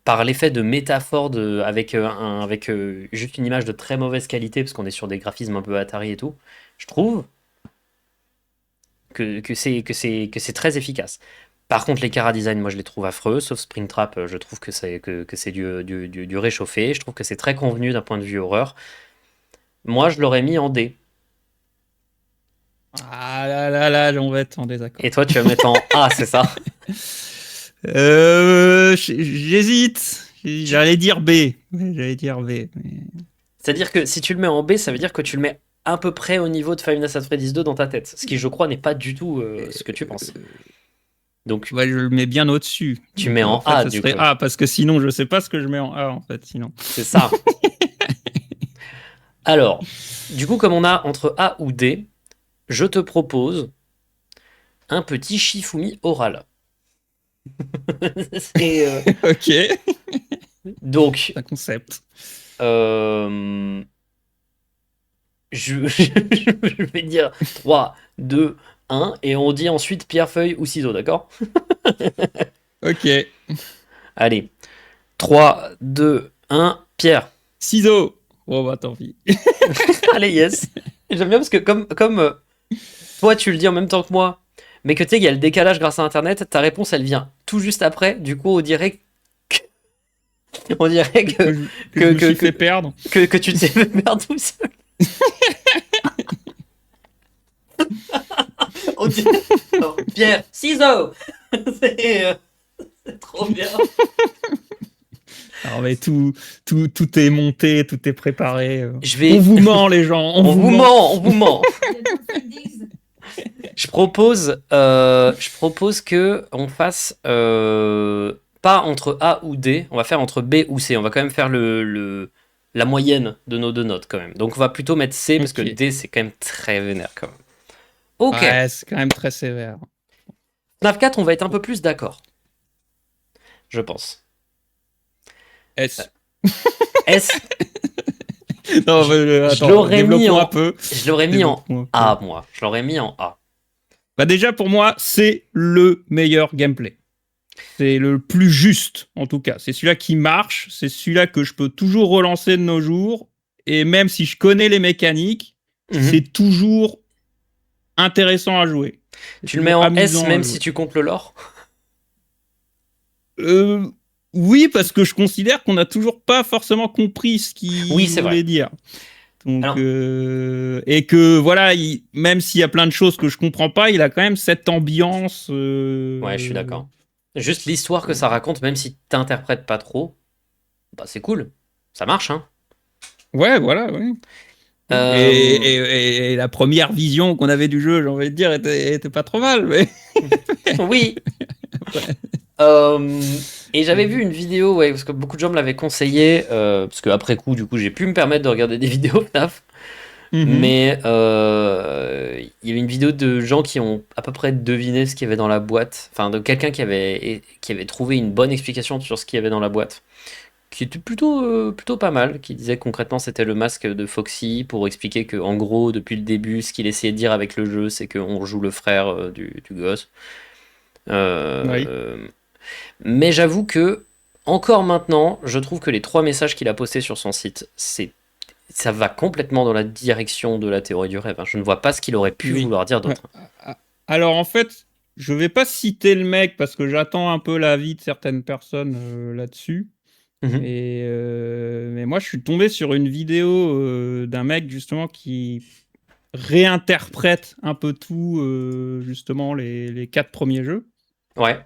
par l'effet de métaphore avec juste une image de très mauvaise qualité, parce qu'on est sur des graphismes un peu Atari et tout, je trouve que c'est très efficace. Par contre, les chara design, moi je les trouve affreux, sauf Springtrap, je trouve que c'est du réchauffé, je trouve que c'est très convenu d'un point de vue horreur. Moi je l'aurais mis en D. Ah là là là, on va être en Et désaccord. toi tu vas mettre en A, c'est ça? J'hésite. Tu- J'allais dire B. Ouais, j'allais dire B. C'est-à-dire que si tu le mets en B, ça veut dire que tu le mets à peu près au niveau de Five Nights at Freddy's 2 dans ta tête, ce qui je crois n'est pas du tout ce que tu penses. Donc Ouais, je le mets bien au-dessus. tu Donc mets en en fait, A ce du serait coup. A, parce que sinon, je sais pas ce que je mets en A, en fait, sinon. C'est ça. Alors, du coup, comme on a entre A ou D, je te propose un petit Shifumi oral. C'est, Ok, c'est donc, un concept. euh, je vais dire 3, 2, 1, et on dit ensuite pierre, feuille ou ciseaux, d'accord? Ok. Allez, 3, 2, 1, pierre. Ciseaux. Bon, bah, tant pis. Allez, yes. J'aime bien parce que comme toi, tu le dis en même temps que moi, mais que tu sais, il y a le décalage grâce à Internet, ta réponse, elle vient tout juste après. Du coup, on dirait Que je me suis fait perdre. que tu t'es fait perdre tout seul. On dirait... Oh, Pierre, ciseaux. C'est trop bien. Alors, mais tout est monté, tout est préparé. Je On vais... vous ment, les gens, on On vous vous ment. ment, on vous ment. Je propose que on fasse pas entre A ou D, on va faire entre B ou C. On va quand même faire la moyenne de nos deux notes quand même. Donc on va plutôt mettre C parce que Ok. D c'est quand même très vénère quand même. Ok. Ouais, c'est quand même très sévère. FNAF 4, on va être un peu plus d'accord, je pense. S. S, Non, je, je attends, l'aurais mis développons un en, peu. je l'aurais mis en Développons un peu. A moi. Je l'aurais mis en A. Bah déjà, pour moi, c'est le meilleur gameplay. C'est le plus juste, en tout cas. C'est celui-là qui marche. C'est celui-là que je peux toujours relancer de nos jours. Et même si je connais les mécaniques, Mhm. c'est toujours intéressant à jouer. C'est Tu le mets toujours en S amusant à même si jouer. tu comptes le lore. Euh, oui, parce que je considère qu'on n'a toujours pas forcément compris ce Oui, qu'il c'est vrai. voulait dire. Donc, Alors, et que voilà, même s'il y a plein de choses que je comprends pas, il a quand même cette ambiance. ouais, je suis d'accord. Juste l'histoire que ça raconte, même si t'interprètes pas trop, bah c'est cool. Ça marche, hein. Ouais, voilà. Ouais. Euh, Et la première vision qu'on avait du jeu, j'ai envie de dire, était pas trop mal. Mais... Oui. Ouais. Et j'avais vu une vidéo, ouais, parce que beaucoup de gens me l'avaient conseillé, parce que après coup, du coup, j'ai pu me permettre de regarder des vidéos FNAF. Mhm. Mais il y avait une vidéo de gens qui ont à peu près deviné ce qu'il y avait dans la boîte. Enfin, de quelqu'un qui avait trouvé une bonne explication sur ce qu'il y avait dans la boîte. Qui était plutôt pas mal. Qui disait concrètement c'était le masque de Foxy pour expliquer que, en gros, depuis le début, ce qu'il essayait de dire avec le jeu, c'est qu'on joue le frère du gosse. Oui. Euh, mais j'avoue que, encore maintenant, je trouve que les trois messages qu'il a postés sur son site, ça va complètement dans la direction de la théorie du rêve, hein. Je ne vois pas ce qu'il aurait pu Oui. vouloir dire Ouais. d'autre. Alors en fait, je vais pas citer le mec parce que j'attends un peu l'avis de certaines personnes là-dessus. Mhm. Mais moi, je suis tombé sur une vidéo d'un mec justement qui réinterprète un peu tout, justement les quatre premiers jeux. Ouais.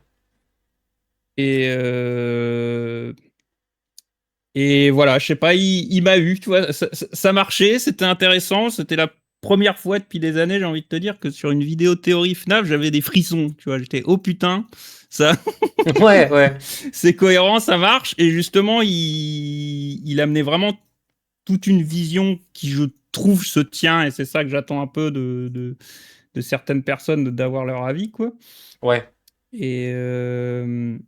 Et, euh, et voilà, je sais pas, il m'a eu, tu vois, ça marchait, c'était intéressant, c'était la première fois depuis des années, j'ai envie de te dire, que sur une vidéo théorie FNAF, j'avais des frissons, tu vois, j'étais, oh putain, ça, Ouais, ouais. c'est cohérent, ça marche, et justement, il amenait vraiment toute une vision qui, je trouve, se tient, et c'est ça que j'attends un peu de certaines personnes, d'avoir leur avis, quoi. Ouais. Et, euh,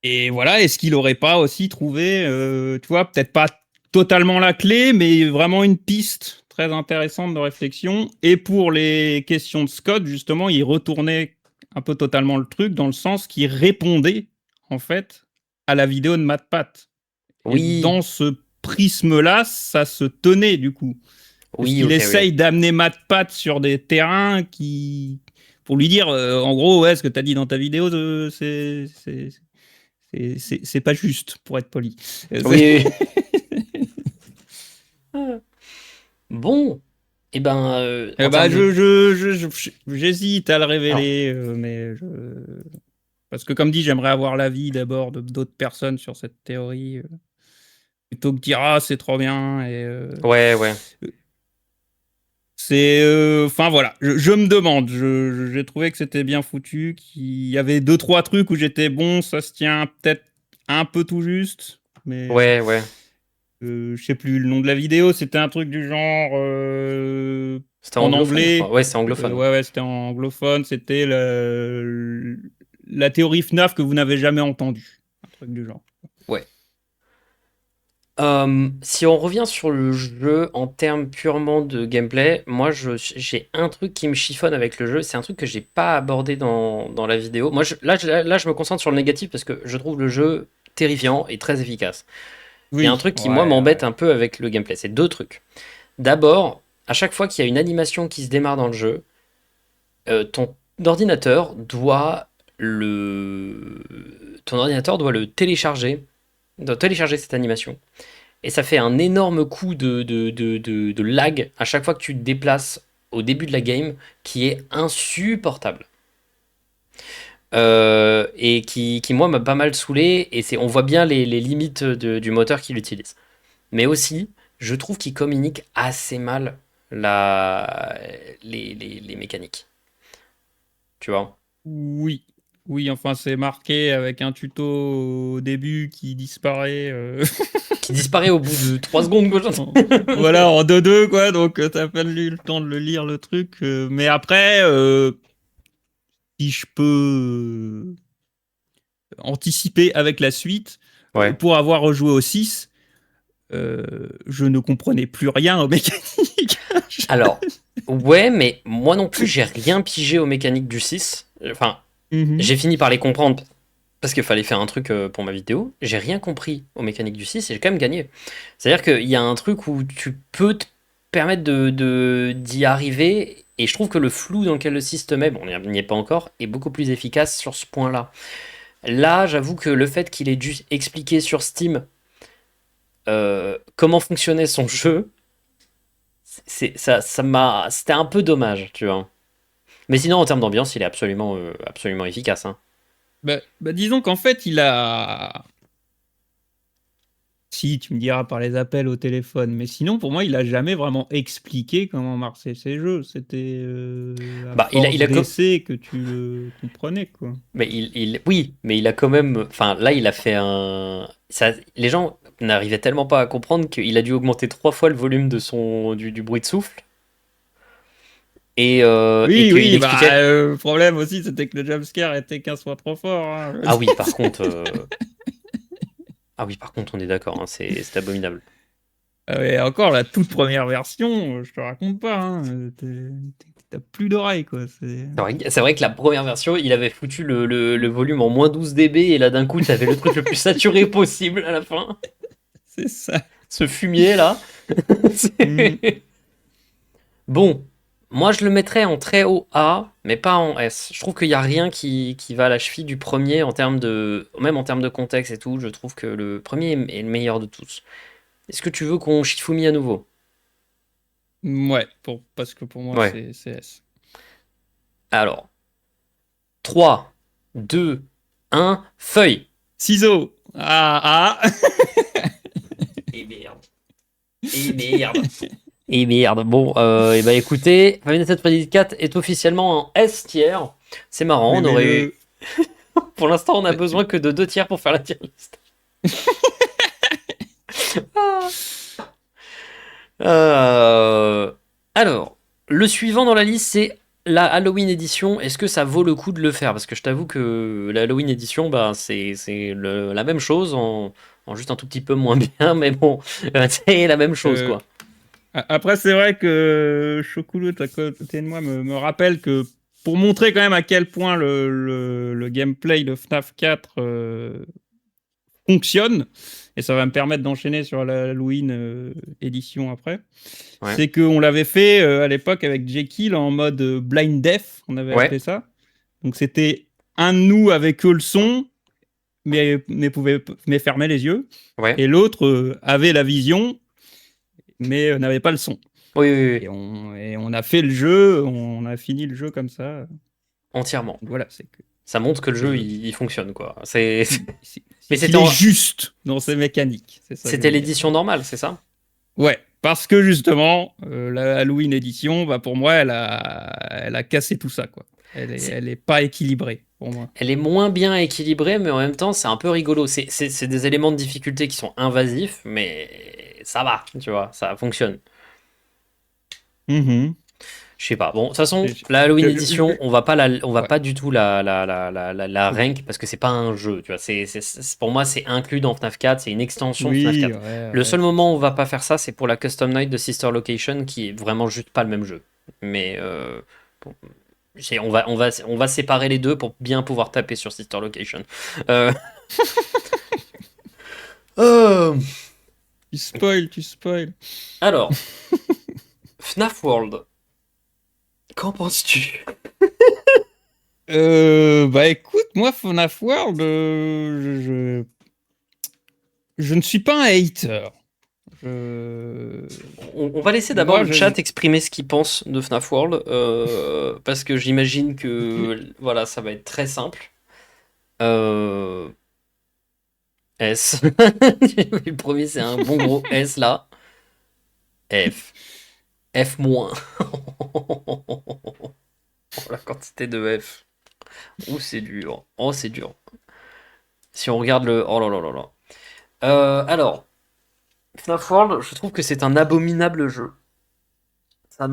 et voilà, est-ce qu'il aurait pas aussi trouvé, tu vois, peut-être pas totalement la clé, mais vraiment une piste très intéressante de réflexion. Et pour les questions de Scott, justement, il retournait un peu totalement le truc dans le sens qu'il répondait, en fait, à la vidéo de MatPat. Et Oui. dans ce prisme-là, ça se tenait, du coup. Parce Oui, qu'il ok, oui. essaye d'amener MatPat sur des terrains qui... Pour lui dire, en gros, ouais, ce que tu as dit dans ta vidéo, c'est pas juste, pour être poli. Oui, oui. Bon. Eh ben, Eh en bah, termes de... j'hésite à le Alors, révéler, parce que comme dit, j'aimerais avoir l'avis d'abord d'autres personnes sur cette théorie, plutôt que dire ah c'est trop bien ouais, ouais. c'est enfin voilà, je me demande, j'ai trouvé que c'était bien foutu, qu'il y avait deux trois trucs où j'étais bon, ça se tient peut-être un peu tout juste, mais Ouais, ouais. je sais plus le nom de la vidéo, c'était un truc du genre C'était en anglophone, je crois. anglais. Ouais, c'est anglophone. Ouais, ouais, c'était en anglophone. C'était la théorie FNAF que vous n'avez jamais entendue. Un truc du genre. Ouais. Si on revient sur le jeu en termes purement de gameplay, moi j'ai un truc qui me chiffonne avec le jeu, c'est un truc que j'ai pas abordé dans la vidéo. Moi là je me concentre sur le négatif parce que je trouve le jeu terrifiant et très efficace. Il y a un Oui, truc qui moi ouais, m'embête ouais. un peu avec le gameplay, c'est deux trucs. D'abord, à chaque fois qu'il y a une animation qui se démarre dans le jeu, ton ordinateur doit le ton ordinateur doit télécharger cette animation. Et ça fait un énorme coup de lag à chaque fois que tu te déplaces au début de la game qui est insupportable. et qui, moi, m'a pas mal saoulé. Et on voit bien les limites du moteur qu'il utilise. Mais aussi, je trouve qu'il communique assez mal la, les mécaniques. Tu vois? Oui. Oui, enfin, c'est marqué avec un tuto au début qui disparaît. Qui disparaît au bout de 3 secondes, quoi. Voilà, en 2-2, quoi. Donc, t'as pas eu le temps de le lire, le truc. Mais après, si je peux anticiper avec la suite, Ouais. pour avoir rejoué au 6, je ne comprenais plus rien aux mécaniques. Alors, ouais, mais moi non plus, j'ai rien pigé aux mécaniques du 6. Enfin, Mhm. j'ai fini par les comprendre parce qu'il fallait faire un truc pour ma vidéo. J'ai rien compris aux mécaniques du 6 et j'ai quand même gagné. C'est-à-dire qu'il y a un truc où tu peux te permettre d'y arriver et je trouve que le flou dans lequel le 6 te met, bon, on n'y est pas encore, est beaucoup plus efficace sur ce point-là. Là, j'avoue que le fait qu'il ait dû expliquer sur Steam comment fonctionnait son jeu, c'était un peu dommage, tu vois. Mais sinon, en termes d'ambiance, il est absolument efficace, hein. Disons qu'en fait, il a. Si, tu me diras par les appels au téléphone, mais sinon, pour moi, il a jamais vraiment expliqué comment marchaient ses jeux. C'était à Bah, force d'essais que tu le comprenais, quoi. mais oui, mais il a quand même, enfin, là, il a fait les gens n'arrivaient tellement pas à comprendre qu'il a dû augmenter 3 fois le volume du bruit de souffle et Oui, qu'il oui, bah, expliquait. le problème aussi, c'était que le jumpscare était 15 fois trop fort, hein. Ah oui, par contre, ah oui, par contre, on est d'accord, hein, c'est abominable. Et encore, la toute première version, je te raconte pas, hein, t'as plus d'oreilles, quoi. C'est vrai que la première version, il avait foutu le volume en moins 12 dB et là d'un coup, t'avais le truc le plus saturé possible à la fin. C'est ça. Ce fumier là. Mhm. Bon, moi je le mettrais en très haut A, mais pas en S. Je trouve qu'il n'y a rien qui va à la cheville du premier en termes même en termes de contexte et tout. Je trouve que le premier est le meilleur de tous. Est-ce que tu veux qu'on Shifumi à nouveau? Ouais, parce que pour moi, Ouais. c'est S. Alors, 3, 2, 1, feuille. Ciseaux. Ah, ah. Et merde. Et merde. Et merde. Bon, et bah écoutez, Final Fantasy Freddy 4 est officiellement en S tiers. C'est marrant, Mais on aurait eu. mets-le. Pour l'instant, on a Mais tu- besoin que de 2 tiers pour faire la tier list. Ah. Euh, Alors, le suivant dans la liste, c'est la Halloween Edition. Est-ce que ça vaut le coup de le faire? Parce que je t'avoue que la Halloween Edition, bah, c'est la même chose en juste un tout petit peu moins bien, mais bon, c'est la même chose, euh, quoi. Après, c'est vrai que Chocolat à côté de moi me rappelle que pour montrer quand même à quel point le gameplay de FNAF 4 fonctionne, et ça va me permettre d'enchaîner sur la Halloween édition après, Ouais. c'est qu'on l'avait fait à l'époque avec Jekyll en mode blind deaf, on avait Ouais. appelé ça. Donc c'était un de nous avec eux le son, mais fermait les yeux, Ouais. et l'autre avait la vision, mais n'avait pas le son. Oui, oui, oui. Et on a fait le jeu, on a fini le jeu comme ça. Entièrement. Donc voilà, c'est que Ça montre que le jeu, c'est- il fonctionne, quoi. Mais qu'il est juste dans ses mécaniques, c'est ça que je c'était veux dire. l'édition normale, c'est ça? Ouais, parce que justement, la Halloween édition, bah pour moi, elle a cassé tout ça, quoi. Elle est, C'est- elle est pas équilibrée pour moi. Elle est moins bien équilibrée, mais en même temps, c'est un peu rigolo. C'est des éléments de difficulté qui sont invasifs, mais ça va, tu vois, ça fonctionne. Mhm. Je sais pas. Bon, de toute façon, Je- la Halloween je- Edition, on va ouais. pas du tout la rank parce que c'est pas un jeu, tu vois. Pour moi, c'est inclus dans FNAF 4, c'est une extension de FNAF Oui, 4. ouais, Le ouais, seul c'est moment ça. où on va pas faire ça, c'est pour la Custom Night de Sister Location, qui est vraiment juste pas le même jeu. Mais bon, on va séparer les deux pour bien pouvoir taper sur Sister Location. Euh, euh, Tu spoil. alors, FNAF World, qu'en penses-tu? Bah écoute, moi, FNAF World, je ne suis pas un hater. Je... On va laisser d'abord Moi, le chat exprimer ce qu'il pense de FNAF World, parce que j'imagine que voilà, ça va être très simple. Euh, S. Le premier, c'est un bon gros S là. F. F moins. Oh, la quantité de F. Oh, c'est dur. Oh, c'est dur. Si on regarde le. Oh là là là là. Alors, FNAF World, je trouve que c'est un abominable jeu. C'est un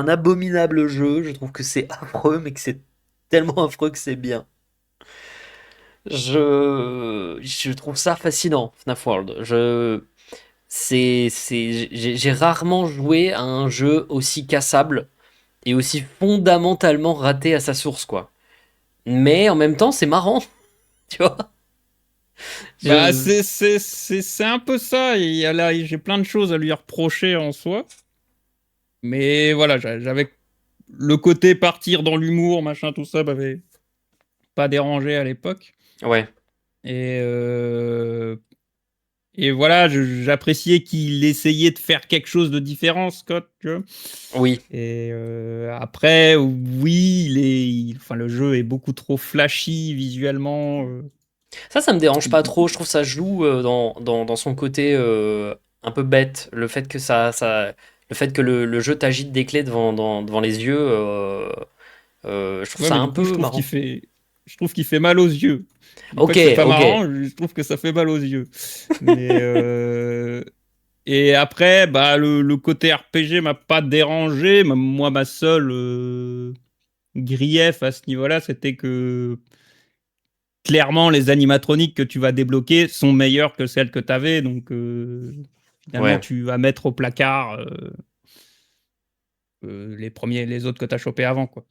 abominable jeu. Je trouve que c'est affreux, mais que c'est tellement affreux que c'est bien. Je trouve ça fascinant, FNAF World. J'ai rarement joué à un jeu aussi cassable et aussi fondamentalement raté à sa source, quoi. Mais en même temps, c'est marrant, tu vois. Bah, Je, c'est un peu ça. J'ai plein de choses à lui reprocher en soi. Mais voilà, j'avais le côté partir dans l'humour, machin, tout ça, m'avait pas dérangé à l'époque. ouais, Et, et voilà, j'appréciais qu'il essayait de faire quelque chose de différent, Scott, tu vois. oui. Et après, oui, enfin, le jeu est beaucoup trop flashy visuellement. Ça me dérange pas trop. Je trouve que ça joue dans son côté un peu bête. Le fait que le jeu t'agite des clés devant les yeux, je trouve Ouais, ça mais un du coup, peu marrant. je trouve qu'il fait mal aux yeux. Je dis pas Ok, que c'est pas ok. marrant, je trouve que ça fait mal aux yeux. Mais et après, bah le côté RPG m'a pas dérangé. Moi, ma seule grief à ce niveau-là, c'était que clairement, les animatroniques que tu vas débloquer sont meilleures que celles que tu avais. Donc, finalement, Ouais, tu vas mettre au placard les autres que tu as chopés avant, quoi.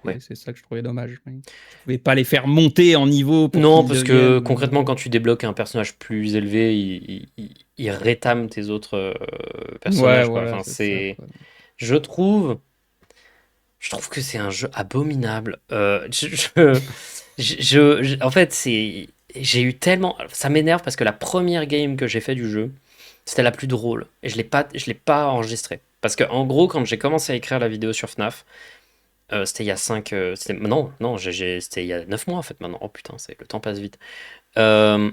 ouais. Et c'est ça que je trouvais dommage. Tu pouvais pas les faire monter en niveau pour Non, qu'ils parce que deviennent. concrètement, quand tu débloques un personnage plus élevé, il rétame tes autres Ouais, personnages, quoi. voilà, Enfin, c'est ça, c'est. quoi. Je trouve. Je trouve que c'est un jeu abominable. En fait, c'est. J'ai eu tellement. Ça m'énerve parce que la première game que j'ai fait du jeu, c'était la plus drôle. Et je l'ai pas enregistrée. Parce que, en gros, quand j'ai commencé à écrire la vidéo sur FNAF, c'était il y a 5. Non, non, c'était il y a 9 mois en fait maintenant. Oh putain, le temps passe vite. Euh,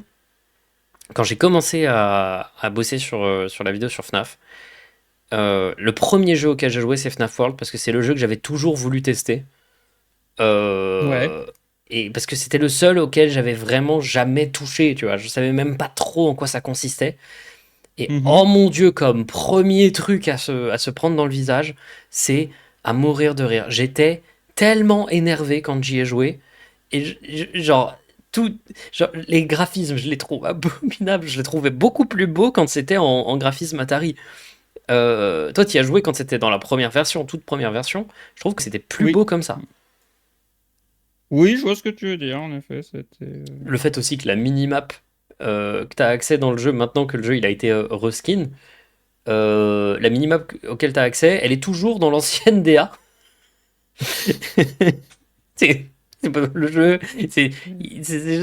Quand j'ai commencé à bosser sur la vidéo sur FNAF, le premier jeu auquel j'ai joué c'est FNAF World parce que c'est le jeu que j'avais toujours voulu tester. Ouais. Euh, et parce que c'était le seul auquel j'avais vraiment jamais touché, tu vois. Je savais même pas trop en quoi ça consistait. Et oh Mhm. mon Dieu, comme premier truc à se prendre dans le visage, c'est à mourir de rire. J'étais tellement énervé quand j'y ai joué. Et genre, tout, genre, les graphismes, je les trouve abominables. Je les trouvais beaucoup plus beaux quand c'était en graphisme Atari. Toi, tu y as joué quand c'était dans la première version, toute première version. Je trouve que c'était plus Oui. beau comme ça. Oui, je vois ce que tu veux dire, en effet. Le fait aussi que la minimap que tu as accès dans le jeu, maintenant que le jeu il a été reskin, la minimap auquel tu as accès, elle est toujours dans l'ancienne DA. C'est le jeu, c'est,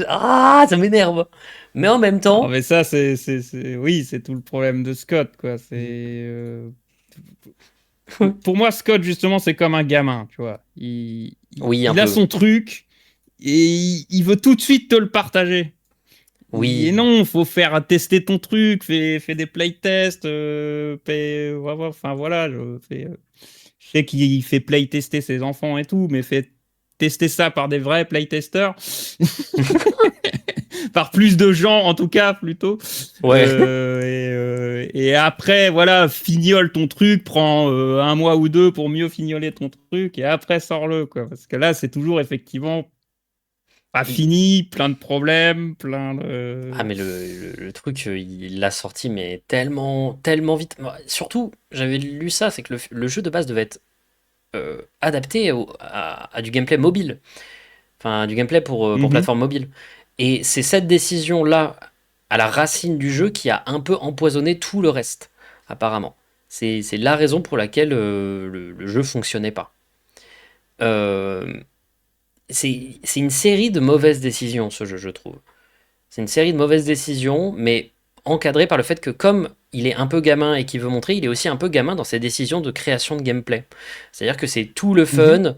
ah, ça m'énerve. Mais en même Non, temps, mais ça, oui, c'est tout le problème de Scott, quoi. Pour moi, Scott, justement, c'est comme un gamin, tu vois. oui, un Il a peu. son truc et il veut tout de suite te le partager. Et Oui, non, faut faire tester ton truc, fais des playtests, enfin voilà, je sais qu'il fait playtester ses enfants et tout, mais fait tester ça par des vrais playtesters, par plus de gens en tout cas plutôt. ouais. Et après, voilà, fignole ton truc, prends un mois ou deux pour mieux fignoler ton truc, et après sors-le, quoi. Parce que là, c'est toujours effectivement pas fini, plein de problèmes, plein Ah, de... mais le truc, il l'a sorti, mais tellement, tellement vite. Moi, surtout, j'avais lu ça, c'est que le jeu de base devait être adapté à du gameplay mobile. Enfin, du gameplay pour Mhm. plateforme mobile. Et c'est cette décision-là, à la racine du jeu, qui a un peu empoisonné tout le reste, apparemment. C'est la raison pour laquelle le jeu fonctionnait pas. Euh, c'est une série de mauvaises décisions, ce jeu, je trouve. C'est une série de mauvaises décisions, mais encadrée par le fait que comme il est un peu gamin et qu'il veut montrer, il est aussi un peu gamin dans ses décisions de création de gameplay. C'est-à-dire que c'est tout le Mhm. fun,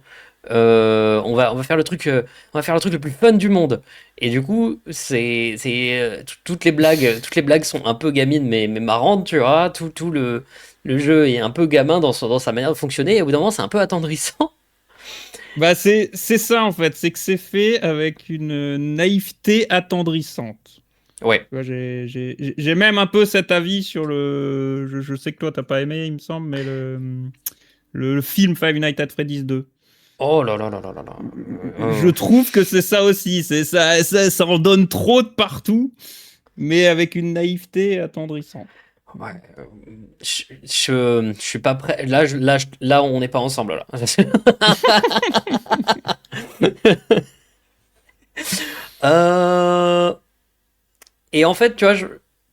On va faire le truc, on va faire le truc le plus fun du monde. Et du coup, toutes les blagues sont un peu gamines, mais marrantes, tu vois. Tout le jeu est un peu gamin dans sa manière de fonctionner. Et au bout d'un moment, c'est un peu attendrissant. Bah, c'est ça, en fait. C'est que c'est fait avec une naïveté attendrissante. Ouais. Tu vois, j'ai même un peu cet avis sur le. Je sais que toi, t'as pas aimé, il me semble, mais le film Five Nights at Freddy's 2. Oh là là là là là là. Je Euh, trouve que c'est ça aussi. C'est ça en donne trop de partout, mais avec une naïveté attendrissante. ouais. Je suis pas prêt. Là, on n'est pas ensemble là. Euh, Et en fait, tu vois,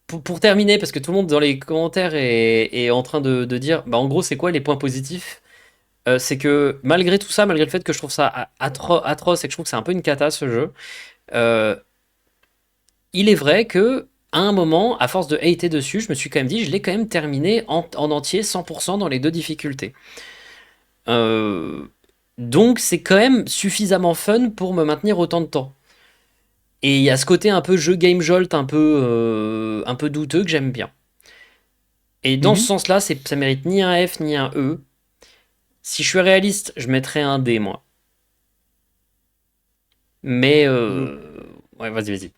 pour terminer, parce que tout le monde dans les commentaires est en train de dire, bah en gros, c'est quoi les points positifs? C'est que malgré tout ça, malgré le fait que je trouve ça atroce et que je trouve que c'est un peu une cata ce jeu, euh, il est vrai que à un moment, à force de hater dessus, je me suis quand même dit, je l'ai quand même terminé en entier 100% dans les deux difficultés. Euh, donc c'est quand même suffisamment fun pour me maintenir autant de temps. Et il y a ce côté un peu jeu game jolt, un peu douteux que j'aime bien. Et dans ce Mhm. sens-là, ça mérite ni un F ni un E. Si je suis réaliste, je mettrais un D, moi. Mais, Je, ouais, vas-y, vas-y.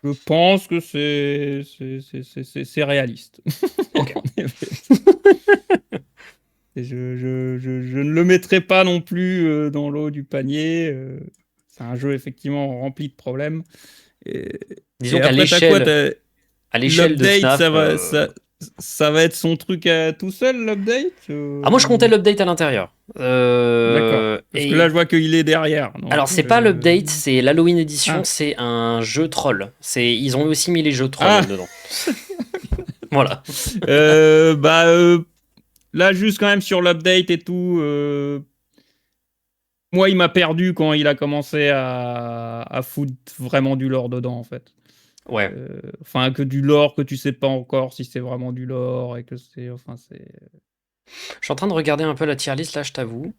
je pense que c'est réaliste. Ok. En effet. Et je ne le mettrai pas non plus dans l'eau du panier. C'est un jeu effectivement rempli de problèmes. Et, Disons et qu'à après, t'as quoi? l'échelle, à l'échelle de L'update, FNAF. ça va être son truc tout seul, l'update? Ah, moi, je comptais l'update à l'intérieur. D'accord. Parce que là, je vois qu'il est derrière. Alors, Donc, c'est pas l'update, c'est l'Halloween Edition, Ah. c'est un jeu troll. Ils ont aussi mis les jeux troll Ah. dedans. Voilà. Bah, là, juste quand même sur l'update et tout. Moi, il m'a perdu quand il a commencé à foutre vraiment du lore dedans, en fait. Ouais. Enfin, que du lore que tu sais pas encore si c'est vraiment du lore et que c'est. Enfin, c'est. Je suis en train de regarder un peu la tier list là, je t'avoue.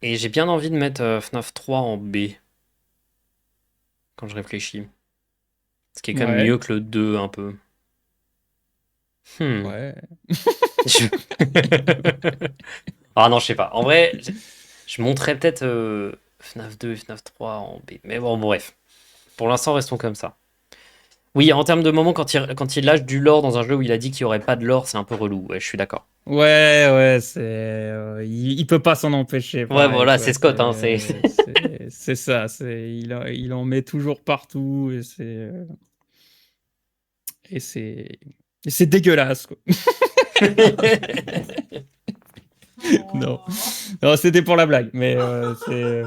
Et j'ai bien envie de mettre FNAF 3 en B, quand je réfléchis. Ce qui est quand même Ouais. mieux que le 2 un peu. Hmm. Ouais. Je- Ah non, je sais pas. En vrai, je monterais peut-être FNAF 2 et FNAF 3 en B. Mais bon, bref. Pour l'instant, restons comme ça. Oui, en termes de moments, quand il lâche du lore dans un jeu où il a dit qu'il n'y aurait pas de lore, c'est un peu relou. Ouais, je suis d'accord. Ouais, ouais, c'est. Il peut pas s'en empêcher, Ouais, pareil, voilà, quoi. c'est Scott, hein, C'est ça. Il en met toujours partout et c'est. Et c'est dégueulasse, quoi. Non. Non, c'était pour la blague, mais c'est.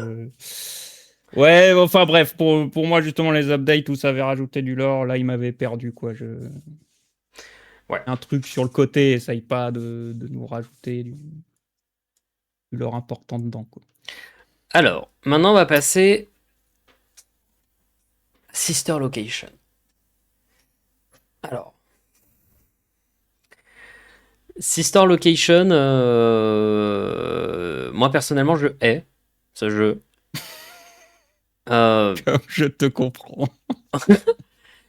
Ouais, enfin bref, pour moi, justement, les updates où ça avait rajouté du lore, là, il m'avait perdu, quoi. Ouais. Un truc sur le côté, essaye pas de nous rajouter du lore important dedans, quoi. Alors, maintenant, on va passer à Sister Location. Alors, Sister Location, moi personnellement, je hais ce jeu. Euh, Je te comprends.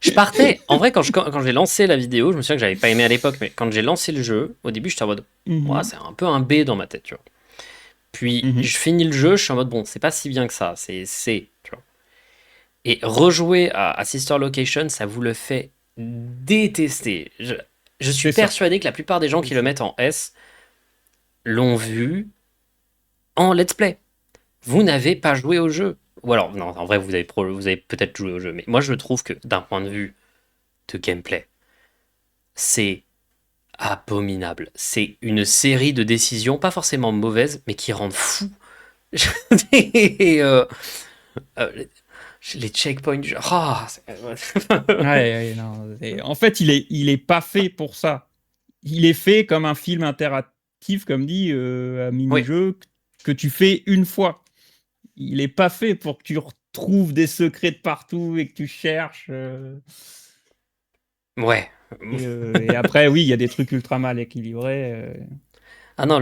je partais, en vrai, quand j'ai lancé la vidéo, je me souviens que j'avais pas aimé à l'époque, mais quand j'ai lancé le jeu, au début, j'étais en mode, ouah, Mhm. c'est un peu un B dans ma tête, tu vois. Puis, Mhm. je finis le jeu, je suis en mode, bon, c'est pas si bien que ça, tu vois. Et rejouer à Sister Location, ça vous le fait détester. Je suis C'est ça. persuadé que la plupart des gens C'est qui le ça. mettent en S l'ont vu en let's play. Vous n'avez pas joué au jeu. Ou alors, non, en vrai, vous avez peut-être joué au jeu, mais moi je trouve que d'un point de vue de gameplay, c'est abominable. C'est une série de décisions, pas forcément mauvaises, mais qui rendent fou. Et, euh, les checkpoints, genre, Ouais, ouais, non. En fait, il est pas fait pour ça. Il est fait comme un film interactif, comme dit, un oui, mini-jeu que tu fais une fois. Il est pas fait pour que tu retrouves des secrets de partout et que tu cherches. ouais. Et après, oui, il y a des trucs ultra mal équilibrés. Ah non,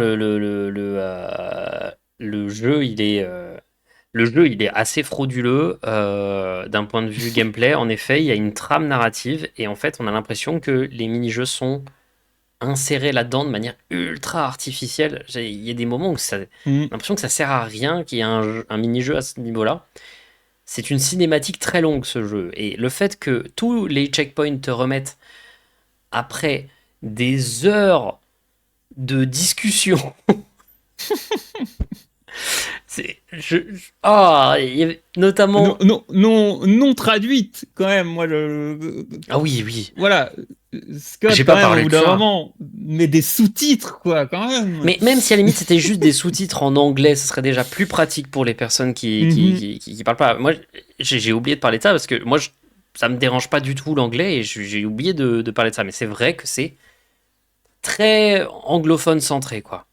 le jeu, il est assez frauduleux d'un point de vue gameplay. En effet, il y a une trame narrative et en fait, on a l'impression que les mini-jeux sont insérés là-dedans de manière ultra artificielle. Il y a des moments où j'ai Mm. l'impression que ça sert à rien qu'il y ait un mini-jeu à ce niveau-là. C'est une cinématique très longue ce jeu et le fait que tous les checkpoints te remettent après des heures de discussion. Il y avait Non, notamment. non, non, non traduite, quand même. Moi, Ah oui, oui. voilà. J'ai Scott, quand pas même, au parlé bout de d'un ça. moment, mais des sous-titres, quoi, quand même. Mais même si à la limite c'était juste des sous-titres en anglais, ce serait déjà plus pratique pour les personnes Mhm. qui parlent pas. Moi, j'ai oublié de parler de ça parce que moi, ça me dérange pas du tout l'anglais et j'ai oublié de parler de ça. Mais c'est vrai que c'est très anglophone centré, quoi.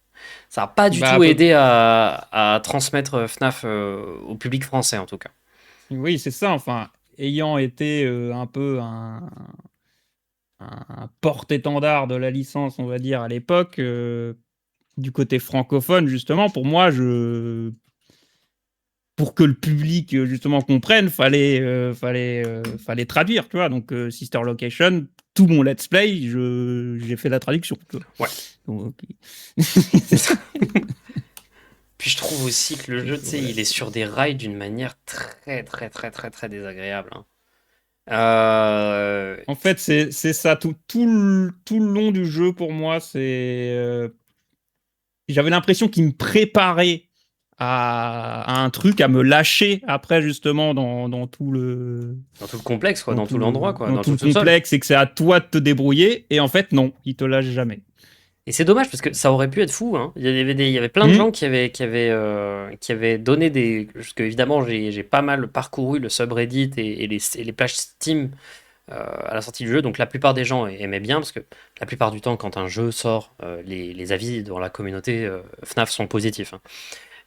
Ça n'a pas du Bah, tout aidé à transmettre FNAF au public français, en tout cas. oui, c'est ça. Enfin, ayant été un peu un porte-étendard de la licence, on va dire, à l'époque, du côté francophone, justement, pour moi, pour que le public justement comprenne, fallait traduire, tu vois. Donc Sister Location, tout mon let's play, j'ai fait la traduction. Tu vois. Ouais, Donc, c'est ça. Puis je trouve aussi que le jeu, tu sais, ouais. il est sur des rails d'une manière très, très, très, très, très désagréable, hein. Euh, En fait, c'est ça, tout le long du jeu pour moi, j'avais l'impression qu'il me préparait à un truc, à me lâcher après justement dans tout le Dans tout le complexe, quoi, dans dans tout tout l'endroit, le quoi, dans dans tout tout le le sous-sol. complexe et que c'est à toi de te débrouiller. Et en fait, non, il te lâche jamais. Et c'est dommage parce que ça aurait pu être fou, hein. Il y avait plein de Mmh. gens qui avaient donné des. Parce que évidemment, j'ai pas mal parcouru le subreddit et les pages Steam à la sortie du jeu. Donc la plupart des gens aimaient bien parce que la plupart du temps, quand un jeu sort, les avis dans la communauté FNAF sont positifs, hein.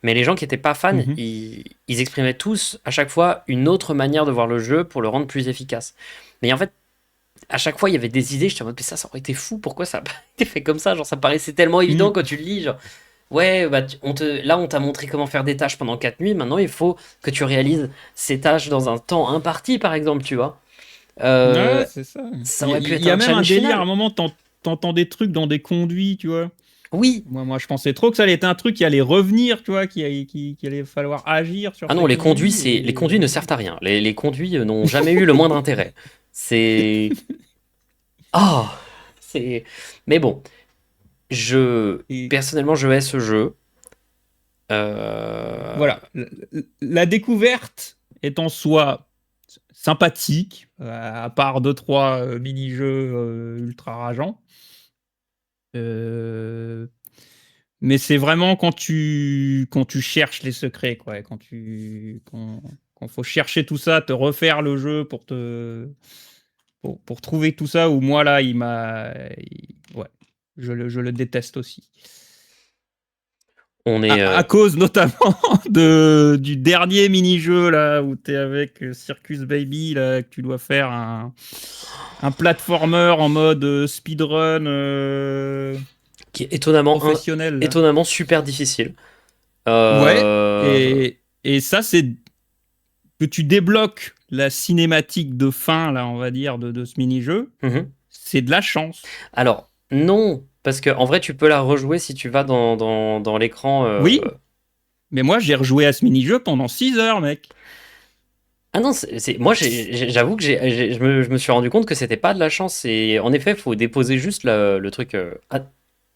Mais les gens qui n'étaient pas fans, Mmh. ils exprimaient tous à chaque fois une autre manière de voir le jeu pour le rendre plus efficace. Mais en fait, à chaque fois, il y avait des idées, j'étais en mode, mais ça aurait été fou, pourquoi ça n'a pas été fait comme ça? Genre, ça paraissait tellement évident Mmh. quand tu le lis, genre, ouais, bah, là, on t'a montré comment faire des tâches pendant 4 nuits, maintenant, il faut que tu réalises ces tâches dans un temps imparti, par exemple, tu vois. Ouais, Euh, c'est ça. ça Il y, aurait pu il être y a un même un challenge délire, à un final. moment, t'entends des trucs dans des conduits, tu vois. Oui. Moi, je pensais trop que ça allait être un truc qui allait revenir, tu vois, qui allait falloir agir sur Ah non, ces conduits. les conduits ne servent à rien. Les conduits n'ont jamais eu le moindre intérêt. C'est... Ah! C'est... Mais bon, Et personnellement, je hais ce jeu. Euh, voilà, la découverte est en soi sympathique, à part deux, trois mini-jeux ultra rageants. Euh, mais c'est vraiment quand tu cherches les secrets, quoi, et quand faut chercher tout ça, te refaire le jeu pour trouver tout ça, où moi, là, ouais, je le déteste aussi. on est... À cause notamment du dernier mini-jeu là où tu es avec Circus Baby là, que tu dois faire un platformer en mode speedrun qui est étonnamment, professionnel là. étonnamment super difficile. Ouais, Euh, et ça c'est que tu débloques la cinématique de fin là, on va dire de ce mini-jeu, mhm. c'est de la chance. Alors, non, parce que en vrai, tu peux la rejouer si tu vas dans l'écran. Oui, mais moi j'ai rejoué à ce mini-jeu pendant 6 heures, mec. Ah non, moi, j'avoue que je me suis rendu compte que c'était pas de la chance. Et en effet, il faut déposer juste le truc.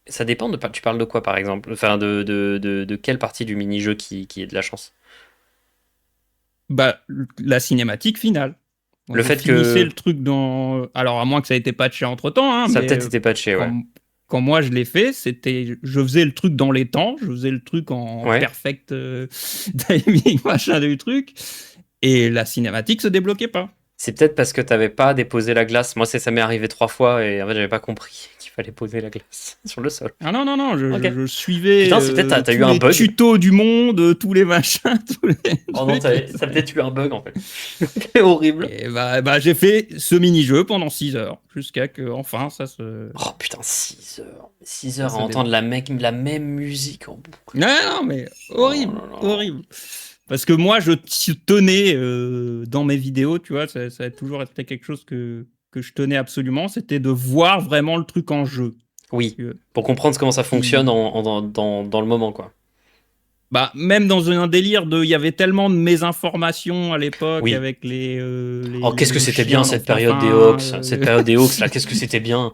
Ça dépend de. Tu parles de quoi, par exemple? Enfin, de quelle partie du mini-jeu qui est de la chance? Bah, la cinématique finale. Le Vous fait finissez que le truc dans. Alors, à moins que ça ait été patché entre temps, hein, ça a mais peut-être été patché, ouais. quand moi je l'ai fait, je faisais le truc dans les temps, je faisais le truc en Ouais. perfect timing, machin du truc, et la cinématique se débloquait pas. C'est peut-être parce que t'avais pas déposé la glace. Moi, ça m'est arrivé 3 fois et en fait, j'avais pas compris qu'il fallait poser la glace sur le sol. Ah non, non, non, Ok. je suivais Putain, c'est peut-être t'as eu tous un les bug. tutos du monde, tous les machins, tous les Oh non, trucs. ça a peut-être eu un bug en fait. C'est horrible. Et j'ai fait ce mini-jeu pendant 6 heures, jusqu'à que, enfin, Oh putain, 6 heures. 6 ça heures à se entendre débloque. la même musique en boucle. Non, non, mais Oh horrible, là là. horrible. Parce que moi, je tenais dans mes vidéos, tu vois, ça a toujours été quelque chose que je tenais absolument, c'était de voir vraiment le truc en jeu. Oui, Tu vois. pour comprendre comment ça fonctionne Qui, dans le moment, quoi. bah, même dans un délire il y avait tellement de mésinformations à l'époque Oui. avec Oh, qu'est-ce que le c'était bien chien dans cette période FNAF des 1. Hawks. Cette période des Hawks, là, qu'est-ce que c'était bien.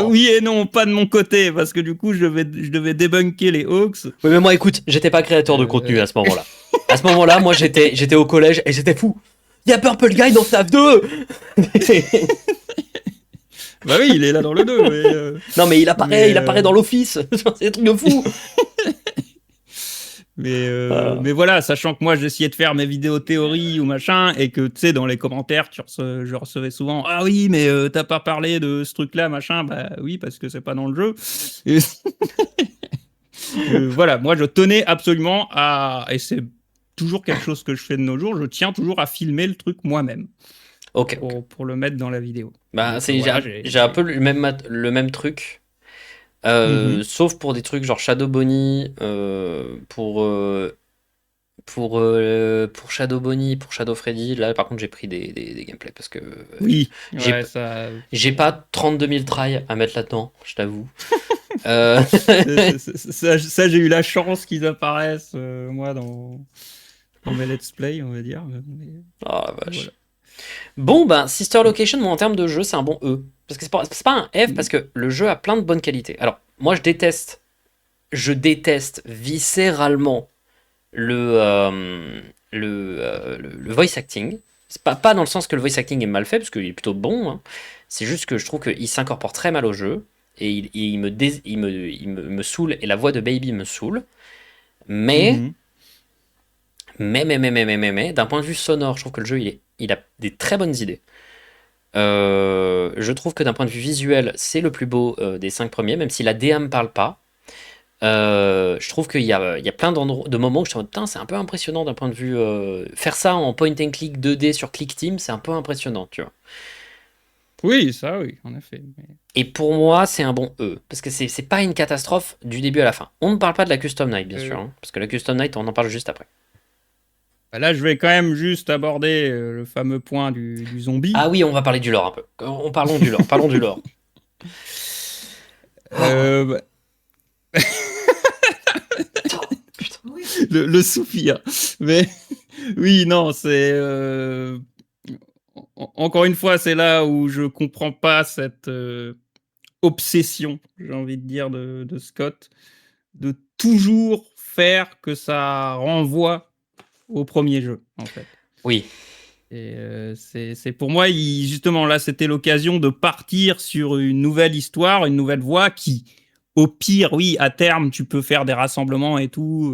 Oui et non, pas de mon côté, parce que du coup, je devais débunker les Hawks. Oui, mais moi, écoute, j'étais pas créateur de contenu Euh, à ce moment-là. À ce moment-là, moi, j'étais au collège et c'était fou. Il y a Purple Guy dans FNAF 2. Bah oui, il est là dans le 2. Non, mais il apparaît dans euh, l'office. C'est des trucs de fou. mais voilà, sachant que moi j'essayais de faire mes vidéos théorie ou machin, et que tu sais, dans les commentaires, je recevais souvent ah oui, mais t'as pas parlé de ce truc-là, machin. Bah oui, parce que c'est pas dans le jeu. Et voilà, moi je tenais absolument à. Et c'est toujours quelque chose que je fais de nos jours, je tiens toujours à filmer le truc moi-même Ok, ok. pour le mettre dans la vidéo. Bah, Donc c'est, voilà, j'ai un peu le même truc. Mhm. Sauf pour des trucs genre Shadow Bonnie, pour Shadow Bonnie, pour Shadow Freddy, là par contre j'ai pris des gameplays parce que Oui, j'ai ouais, ça. j'ai pas 32 000 tries à mettre là-dedans, je t'avoue. Euh, Ça, j'ai eu la chance qu'ils apparaissent, moi, dans mes let's play, on va dire. Oh la Voilà. vache. Bon, ben, Sister Location, moi en termes de jeu, c'est un bon E. Parce que c'est pas un F, parce que le jeu a plein de bonnes qualités. Alors, moi je déteste viscéralement le, le voice acting. C'est pas dans le sens que le voice acting est mal fait, parce qu'il est plutôt bon, hein. C'est juste que je trouve qu'il s'incorpore très mal au jeu, et il me saoule, et la voix de Baby me saoule. Mais, Mhm. d'un point de vue sonore, je trouve que le jeu, il a des très bonnes idées. Je trouve que d'un point de vue visuel, c'est le plus beau des 5 premiers, même si la DA me parle pas. Je trouve qu'il y a plein de moments où je suis en mode, putain, c'est un peu impressionnant d'un point de vue. Faire ça en point and click 2D sur Click Team, c'est un peu impressionnant, tu vois. Oui, ça, oui, en effet. Et pour moi, c'est un bon E, parce que c'est pas une catastrophe du début à la fin. On ne parle pas de la Custom Night, bien sûr, Euh, hein, parce que la Custom Night, on en parle juste après. Là, je vais quand même juste aborder le fameux point du zombie. Ah oui, on va parler du lore un peu. Parlons du lore, parlons du lore. Oh, Bah, putain. le soupir. Mais oui, non, c'est. Encore une fois, c'est là où je comprends pas cette obsession, j'ai envie de dire, de Scott, de toujours faire que ça renvoie au premier jeu, en fait. Oui, Et c'est pour moi, justement, là, c'était l'occasion de partir sur une nouvelle histoire, une nouvelle voie qui, au pire, oui, à terme, tu peux faire des rassemblements et tout,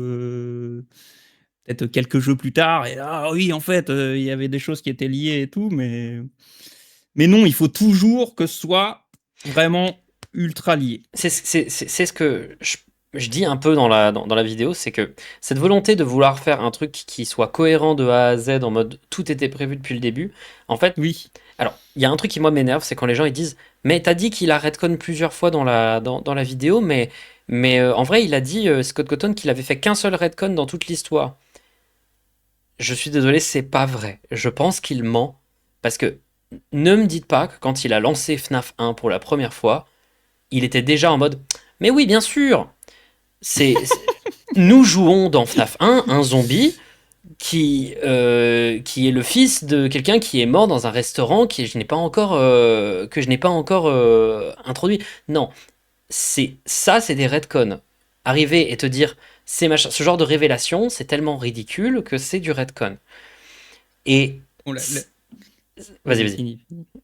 peut-être quelques jeux plus tard, et là, oui, en fait, il y avait des choses qui étaient liées et tout, mais non, il faut toujours que ce soit vraiment ultra lié. c'est ce que je dis un peu dans la vidéo, c'est que cette volonté de vouloir faire un truc qui soit cohérent de A à Z, en mode tout était prévu depuis le début, en fait, Oui. alors, il y a un truc qui moi m'énerve, c'est quand les gens ils disent, mais t'as dit qu'il a retcon plusieurs fois dans la vidéo, mais en vrai, il a dit, Scott Cotton, qu'il avait fait qu'un seul retcon dans toute l'histoire. Je suis désolé, c'est pas vrai. Je pense qu'il ment, parce que ne me dites pas que quand il a lancé FNAF 1 pour la première fois, il était déjà en mode, mais oui, bien sûr, nous jouons dans FNAF 1 un zombie qui est le fils de quelqu'un qui est mort dans un restaurant que je n'ai pas encore introduit. Non, c'est des retcons. Arriver et te dire ce genre de révélation, c'est tellement ridicule que c'est du retcon. Et On vas-y, Vas-y, vas-y, fini.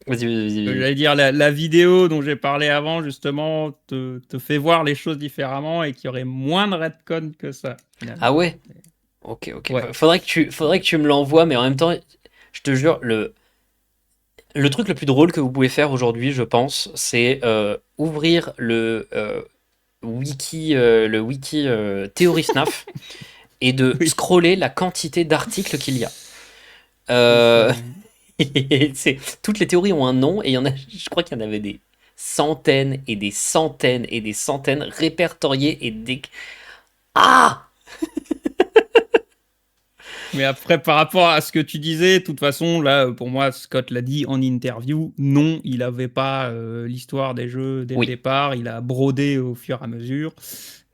vas-y. J'allais dire, la vidéo dont j'ai parlé avant, justement, te fait voir les choses différemment et qu'il y aurait moins de retcon que ça, Ah finalement. ouais, ok. Ouais. Faudrait que tu me l'envoies, mais en même temps, je te jure, Le truc le plus drôle que vous pouvez faire aujourd'hui, je pense, c'est ouvrir le wiki Théorie FNAF et de Oui, scroller la quantité d'articles qu'il y a. c'est Euh, ça. toutes les théories ont un nom et il y en a, je crois qu'il y en avait des centaines et des centaines et des centaines répertoriées et des... Ah! Mais après, par rapport à ce que tu disais, de toute façon, là, pour moi, Scott l'a dit en interview, non, il n'avait pas l'histoire des jeux dès le Oui. départ, il a brodé au fur et à mesure.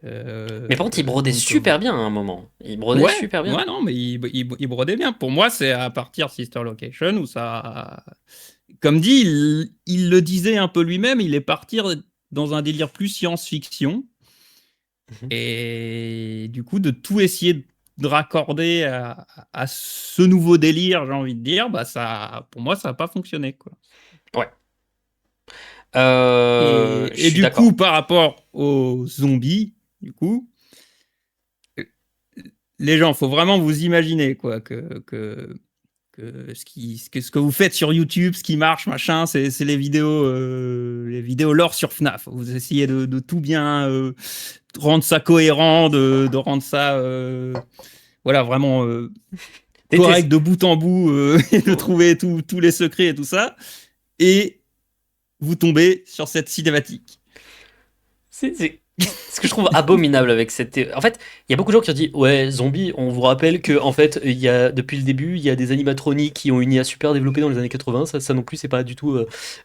Mais par contre, il brodait Donc, super bien à un moment. Il brodait ouais, super bien. ouais, non, mais il brodait bien. Pour moi, c'est à partir de Sister Location où ça. Comme dit, il le disait un peu lui-même, il est parti dans un délire plus science-fiction. Mhm. Et du coup, de tout essayer de raccorder à ce nouveau délire, j'ai envie de dire, bah ça, pour moi, ça n'a pas fonctionné, quoi. Ouais. Je Et suis du coup, d'accord. par rapport aux zombies, du coup, les gens, faut vraiment vous imaginer, quoi, que ce que vous faites sur YouTube, ce qui marche, machin, c'est les vidéos lore sur FNAF. Vous essayez de tout bien rendre ça cohérent, de rendre ça voilà, vraiment correct Déteste. de bout en bout et de trouver tous les secrets et tout ça. Et vous tombez sur cette cinématique. C'est ce que je trouve abominable avec En fait, il y a beaucoup de gens qui ont dit ouais, zombie, on vous rappelle que en fait, il y a depuis le début, il y a des animatroniques qui ont une IA super développée dans les années 80, ça non plus c'est pas du tout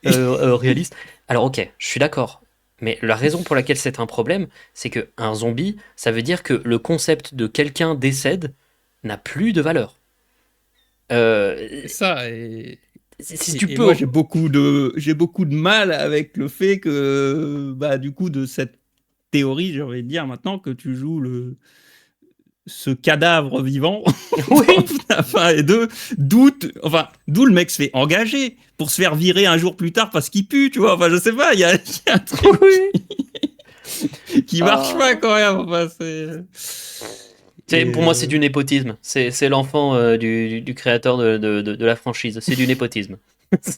réaliste. Alors OK, je suis d'accord. Mais la raison pour laquelle c'est un problème, c'est que un zombie, ça veut dire que le concept de quelqu'un décède n'a plus de valeur. C'est Euh, ça. si tu Et moi, peux. j'ai beaucoup de mal avec le fait que, bah, du coup, de cette théorie, j'ai envie de dire maintenant que tu joues ce cadavre vivant Oui, enfin, et d'où le mec se fait engager pour se faire virer un jour plus tard parce qu'il pue, tu vois. Enfin, je sais pas, il y a un truc oui. qui marche pas Ah. quand même. Enfin, Pour moi, c'est du népotisme. C'est l'enfant du créateur de la franchise. C'est du népotisme.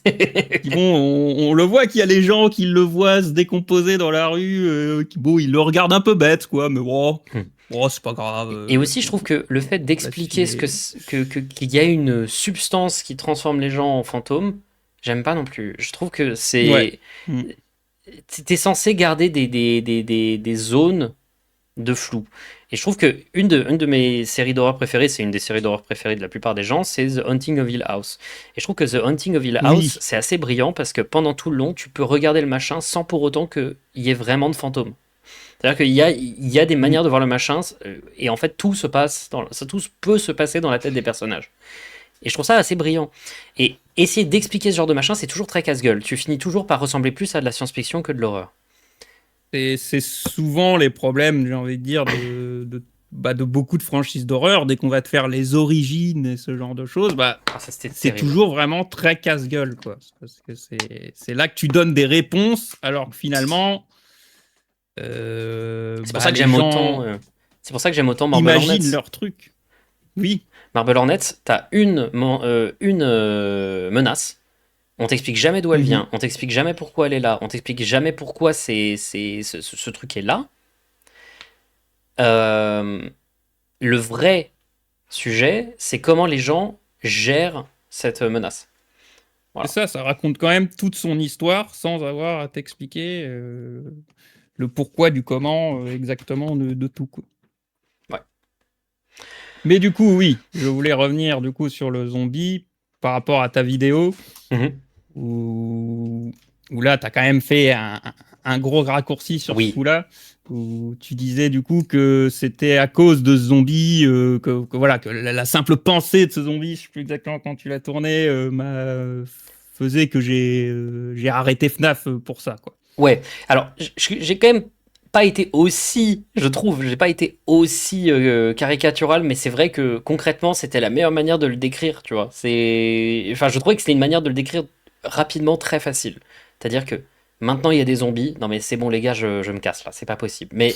Puis bon, on le voit qu'il y a les gens qui le voient se décomposer dans la rue, bon, ils le regardent un peu bête, quoi, mais bon, bon c'est pas grave, Et aussi, je trouve que le fait on laisse d'expliquer filer. qu'il y a une substance qui transforme les gens en fantômes, j'aime pas non plus. Je trouve que Ouais. Mm. t'es censé garder des zones de flou. Et je trouve que une de mes séries d'horreur préférées, c'est une des séries d'horreur préférées de la plupart des gens, c'est The Haunting of Hill House. Et je trouve que The Haunting of Hill House, Oui. c'est assez brillant parce que pendant tout le long, tu peux regarder le machin sans pour autant qu'il y ait vraiment de fantômes. C'est-à-dire il y a des Mm. manières de voir le machin, et en fait tout se passe, tout peut se passer dans la tête des personnages. Et je trouve ça assez brillant. Et essayer d'expliquer ce genre de machin, c'est toujours très casse-gueule. Tu finis toujours par ressembler plus à de la science-fiction que de l'horreur. C'est souvent les problèmes, j'ai envie de dire, bah, de beaucoup de franchises d'horreur. Dès qu'on va te faire les origines et ce genre de choses, bah, Ah, ça c'était c'est terrible. toujours vraiment très casse-gueule, quoi. Parce que c'est là que tu donnes des réponses, alors que finalement, C'est pour bah, ça que les j'aime autant. gens C'est pour ça que j'aime autant Marble Hornets. imaginent leur truc. Oui. Marble Hornets, t'as une menace. On t'explique jamais d'où elle Mhm. vient. On t'explique jamais pourquoi elle est là. On t'explique jamais pourquoi ce truc est là. Euh, le vrai sujet, c'est comment les gens gèrent cette menace. C'est Voilà. ça, ça raconte quand même toute son histoire sans avoir à t'expliquer le pourquoi du comment exactement de tout, quoi. Ouais. Mais du coup, oui, je voulais revenir du coup sur le zombie par rapport à ta vidéo Mhm. où, où là, tu as quand même fait un gros raccourci sur ce Oui. coup-là, où tu disais du coup que c'était à cause de ce zombie, voilà, que la simple pensée de ce zombie, je sais plus exactement quand tu l'as tourné, faisait que j'ai arrêté FNAF pour ça, quoi. Ouais. Alors, j'ai quand même pas été aussi, je trouve, j'ai pas été aussi caricatural, mais c'est vrai que concrètement, c'était la meilleure manière de le décrire, tu vois. Enfin, je trouvais que c'était une manière de le décrire rapidement, très facile. C'est-à-dire que maintenant il y a des zombies. Non mais c'est bon les gars, je me casse là, c'est pas possible. Mais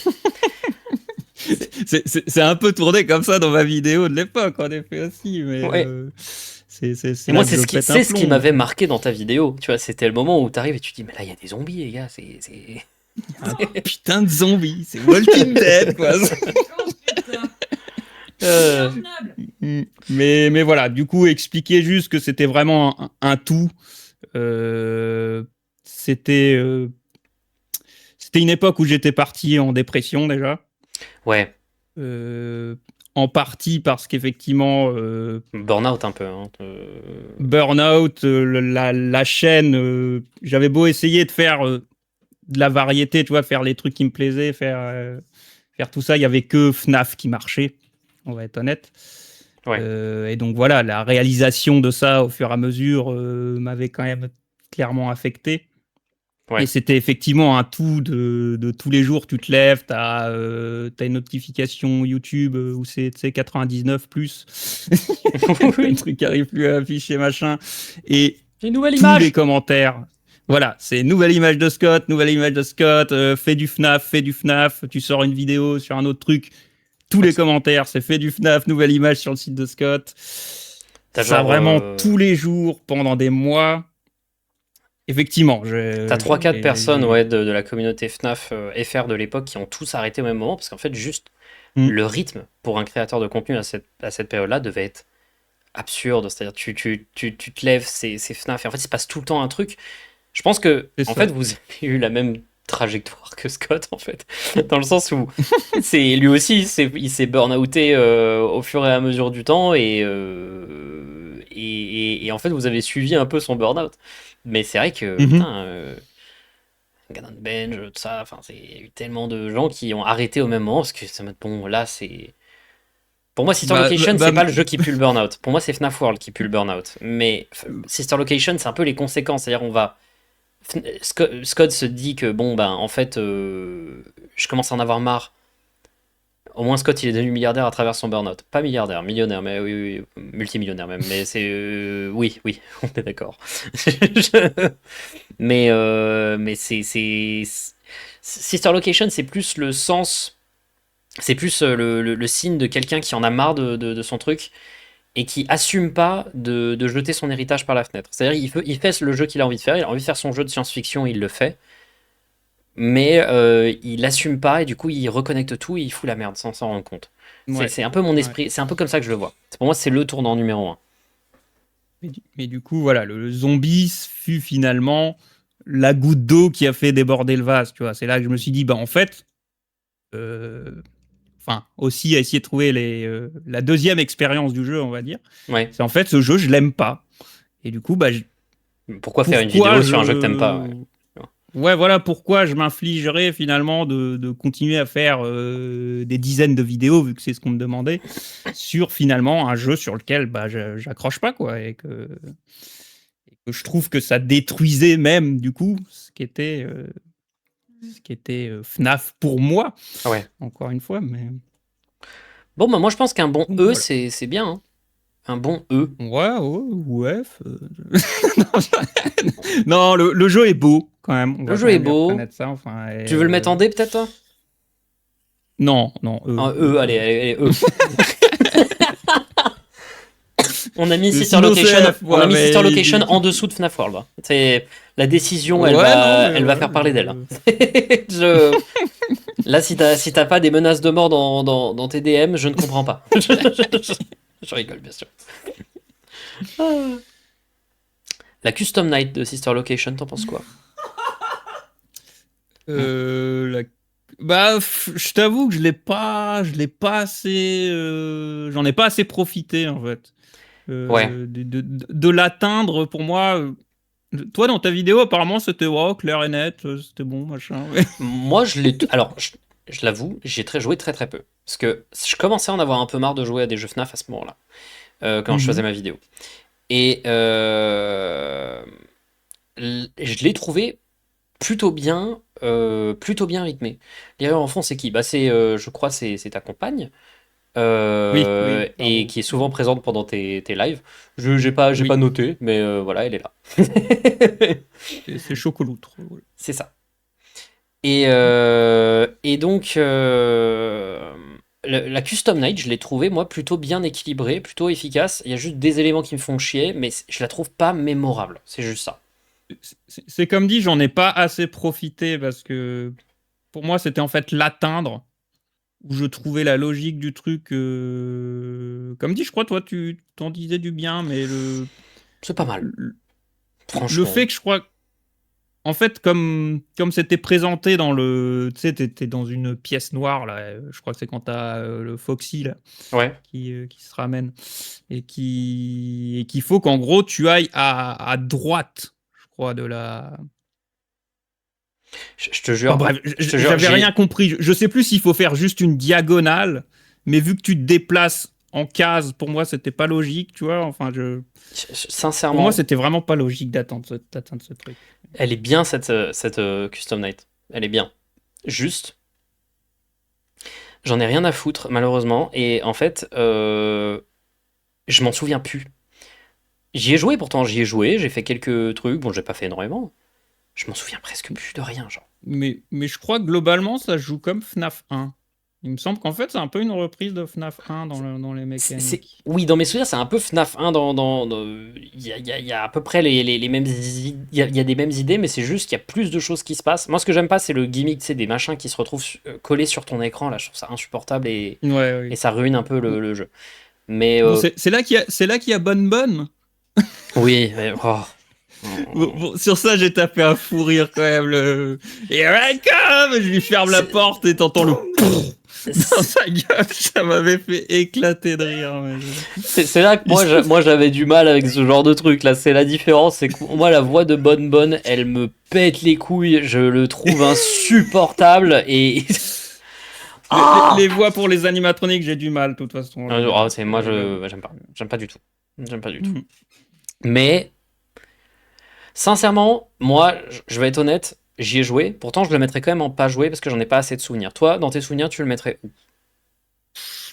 c'est- C'est un peu tourné comme ça dans ma vidéo de l'époque, en effet aussi, mais ouais. C'est Et moi, là que je pète un c'est ce qui plomb. m'avait marqué dans ta vidéo. Tu vois, c'était le moment où t'arrives et tu te dis, mais là, il y a des zombies, les gars. Un putain de zombie, c'est Walking Dead, quoi. Oh putain, Euh, intenable. Mais voilà, du coup, expliquer juste que c'était vraiment un tout. Euh, c'était c'était une époque où j'étais parti en dépression déjà. ouais, Euh, En partie parce qu'effectivement, burn-out un peu. Hein. Burnout, la chaîne, j'avais beau essayer de faire de la variété, tu vois, faire les trucs qui me plaisaient, faire tout ça, il y avait que FNAF qui marchait, on va être honnête. Ouais, Et donc voilà, la réalisation de ça au fur et à mesure m'avait quand même clairement affecté. Et ouais. c'était effectivement un tout de tous les jours, tu te lèves, t'as une notification YouTube où c'est 99 plus, un Oui. truc qui arrive plus à afficher, machin. Et Une nouvelle tous les image. commentaires, voilà, c'est nouvelle image de Scott, fais du FNAF, tu sors une vidéo sur un autre truc, tous les commentaires, c'est fait du FNAF, nouvelle image sur le site de Scott. T'as Ça genre, vraiment tous les jours pendant des mois. Effectivement, t'as 3-4 personnes ouais, de la communauté FNAF FR de l'époque qui ont tous arrêté au même moment parce qu'en fait, juste Hmm. le rythme pour un créateur de contenu à cette période-là devait être absurde. C'est-à-dire, tu te lèves, c'est FNAF, et en fait, il se passe tout le temps un truc. Je pense que, C'est en ça. fait, vous avez eu la même trajectoire que Scott, en fait, dans le sens où c'est lui aussi, il s'est burn-outé au fur et à mesure du temps, et en fait, vous avez suivi un peu son burn-out. Mais c'est vrai que, Mhm. putain, Gun on Bench, tout ça, enfin, il y a eu tellement de gens qui ont arrêté au même moment, parce que bon, là, c'est. Pour moi, Sister Bah, Location, bah, c'est pas le jeu qui pue le burn-out. Pour moi, c'est FNAF World qui pue le burn-out. Mais bah, Sister Location, c'est un peu les conséquences. C'est-à-dire, on va. Scott se dit que, bon, ben, en fait, je commence à en avoir marre. Au moins, Scott, il est devenu milliardaire à travers son burn-out. Pas milliardaire, millionnaire, mais oui, oui, multimillionnaire même. Mais c'est. Oui, oui, on est d'accord. Mais Sister Location, c'est plus le sens. C'est plus le signe de quelqu'un qui en a marre de son truc et qui assume pas de jeter son héritage par la fenêtre. C'est-à-dire, il fait le jeu qu'il a envie de faire, il a envie de faire son jeu de science-fiction, il le fait, mais il assume pas et du coup, il reconnecte tout et il fout la merde sans s'en rendre compte. ouais, C'est un peu mon ouais. esprit, c'est un peu comme ça que je le vois. Pour moi, c'est le tournant numéro un. Mais du coup, voilà, le zombie fut finalement la goutte d'eau qui a fait déborder le vase, tu vois. C'est là que je me suis dit, bah en fait, euh, enfin, aussi à essayer de trouver la deuxième expérience du jeu, on va dire. Ouais. C'est en fait, ce jeu, je l'aime pas. Et du coup, bah, Pourquoi faire une pourquoi vidéo sur un jeu que t'aimes pas? je... Ouais, voilà pourquoi je m'infligerais finalement de continuer à faire des dizaines de vidéos, vu que c'est ce qu'on me demandait, sur finalement un jeu sur lequel bah, j'accroche pas, quoi, et que je trouve que ça détruisait même, du coup, ce qui était FNAF pour moi, Ouais. encore une fois, mais Bon, bah moi je pense qu'un bon donc, E, voilà. c'est bien. Hein. Un bon E. Ouais, ouais, non, le jeu est beau, quand même, on Le va quand jeu est même lui beau. reconnaître ça, enfin, Tu veux le mettre en D peut-être toi? non, non, Un E, allez, allez, allez, E. On a mis Sister Sinon Location, c'est F, on a ouais, mis Sister mais Location en dessous de FNAF World. Hein. C'est la décision, ouais, non, mais elle va ouais, faire parler d'elle. Hein. Là, si t'as pas des menaces de mort dans tes DM, je ne comprends pas. Je rigole, bien sûr. La Custom Night de Sister Location, t'en penses quoi? la- bah, je t'avoue que je l'ai pas assez, j'en ai pas assez profité en fait. Ouais. De l'atteindre pour moi. Toi dans ta vidéo apparemment c'était wow, clair et net, c'était bon machin. Ouais. Moi, je l'ai. Alors, je l'avoue, joué très très peu. Parce que je commençais à en avoir un peu marre de jouer à des jeux FNAF à ce moment-là, quand je faisais Mhm. ma vidéo. Et je l'ai trouvé plutôt bien rythmé. L'erreur en fond, c'est qui? Bah, je crois, c'est ta compagne, Oui, oui, et pardon. qui est souvent présente pendant tes lives. J'ai pas Oui, noté, mais voilà, elle est là. c'est Chocoloutre. Ouais. C'est ça. Et donc, la Custom Night, je l'ai trouvée, moi, plutôt bien équilibrée, plutôt efficace. Il y a juste des éléments qui me font chier, mais je la trouve pas mémorable. C'est juste ça. C'est comme dit, j'en ai pas assez profité parce que pour moi, c'était en fait l'atteindre où je trouvais la logique du truc. Comme dit, je crois, toi, tu t'en disais du bien, mais C'est pas mal, le, le franchement. fait que je crois. En fait, comme c'était présenté dans le. Tu sais, t'es dans une pièce noire, là. Je crois que c'est quand t'as le Foxy, là, Ouais. qui se ramène. Et qu'il faut qu'en gros, tu ailles à droite, je crois, de la. Je te Enfin jure, bref, je te jure, j'avais rien compris. Je sais plus s'il faut faire juste une diagonale, mais vu que tu te déplaces en case, pour moi, c'était pas logique, tu vois. Enfin, pour moi, sincèrement, c'était vraiment pas logique d'atteindre ce truc. elle est bien cette Custom Night. Elle est bien. Juste, j'en ai rien à foutre, malheureusement. Et en fait, je m'en souviens plus. J'y ai joué pourtant, j'y ai joué, j'ai fait quelques trucs. Bon, j'ai pas fait énormément. Je m'en souviens presque plus de rien, genre. Mais je crois que globalement, ça joue comme FNAF 1. Il me semble qu'en fait, c'est un peu une reprise de FNAF 1 dans les mécaniques. Oui, dans mes souvenirs, c'est un peu FNAF 1 il y a à peu près les mêmes il y a des mêmes idées, mais c'est juste qu'il y a plus de choses qui se passent. Moi, ce que j'aime pas, c'est le gimmick, tu sais, des machins qui se retrouvent collés sur ton écran, là, je trouve ça insupportable Ouais, et oui. ça ruine un peu le jeu. Mais Bon, c'est là qu'il y a Bonne Bonne. oui, oh. Bon, sur ça, j'ai tapé un fou rire quand même. Et comme je lui ferme la C'est porte et t'entends le dans sa gueule, ça m'avait fait éclater de rire. c'est là que moi j'avais du mal avec ce genre de truc là. C'est la différence, c'est que moi la voix de Bonne Bonne, elle me pète les couilles. Je le trouve insupportable et ah Les voix pour les animatroniques, j'ai du mal, de toute façon. oh, c'est moi j'aime pas du tout. J'aime pas du tout. Mhm. Mais sincèrement, moi je vais être honnête, j'y ai joué. Pourtant je le mettrais quand même en pas joué parce que j'en ai pas assez de souvenirs. Toi, dans tes souvenirs, tu le mettrais où?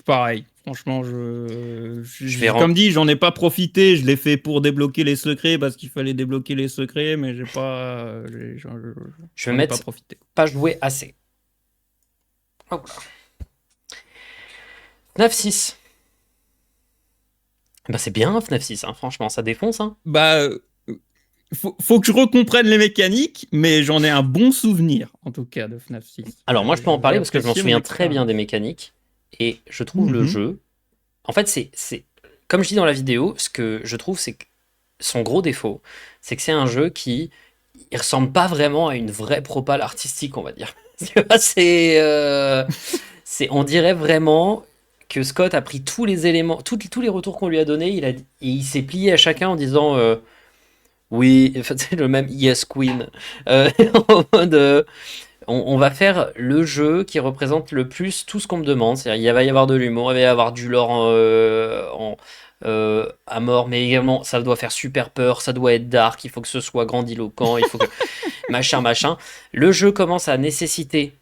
Pareil, franchement, Je vais comme dit, j'en ai pas profité. Je l'ai fait pour débloquer les secrets parce qu'il fallait débloquer les secrets, mais j'ai pas, je vais j'en ai pas mettre profité. pas joué assez. Hop là. 9-6. Bah c'est bien FNAF 6, hein, franchement, ça défonce. Hein. Bah, faut que je recomprenne les mécaniques, mais j'en ai un bon souvenir, en tout cas, de FNAF 6. Alors moi je peux en J'ai parler parce que je m'en apprécié mon souviens très bien des expérience. mécaniques et je trouve le Mhm. jeu. En fait, comme je dis dans la vidéo, ce que je trouve, c'est que son gros défaut, c'est que c'est un jeu qui il ressemble pas vraiment à une vraie propale artistique, on va dire. Tu vois, on dirait vraiment que Scott a pris tous les éléments, tous les retours qu'on lui a donnés, et il s'est plié à chacun en disant oui, enfin, c'est le même Yes Queen. En mode, on va faire le jeu qui représente le plus tout ce qu'on me demande. C'est-à-dire, il va y avoir de l'humour, il va y avoir du lore à mort, mais également, ça doit faire super peur, ça doit être dark, il faut que ce soit grandiloquent, il faut que machin, machin. Le jeu commence à nécessiter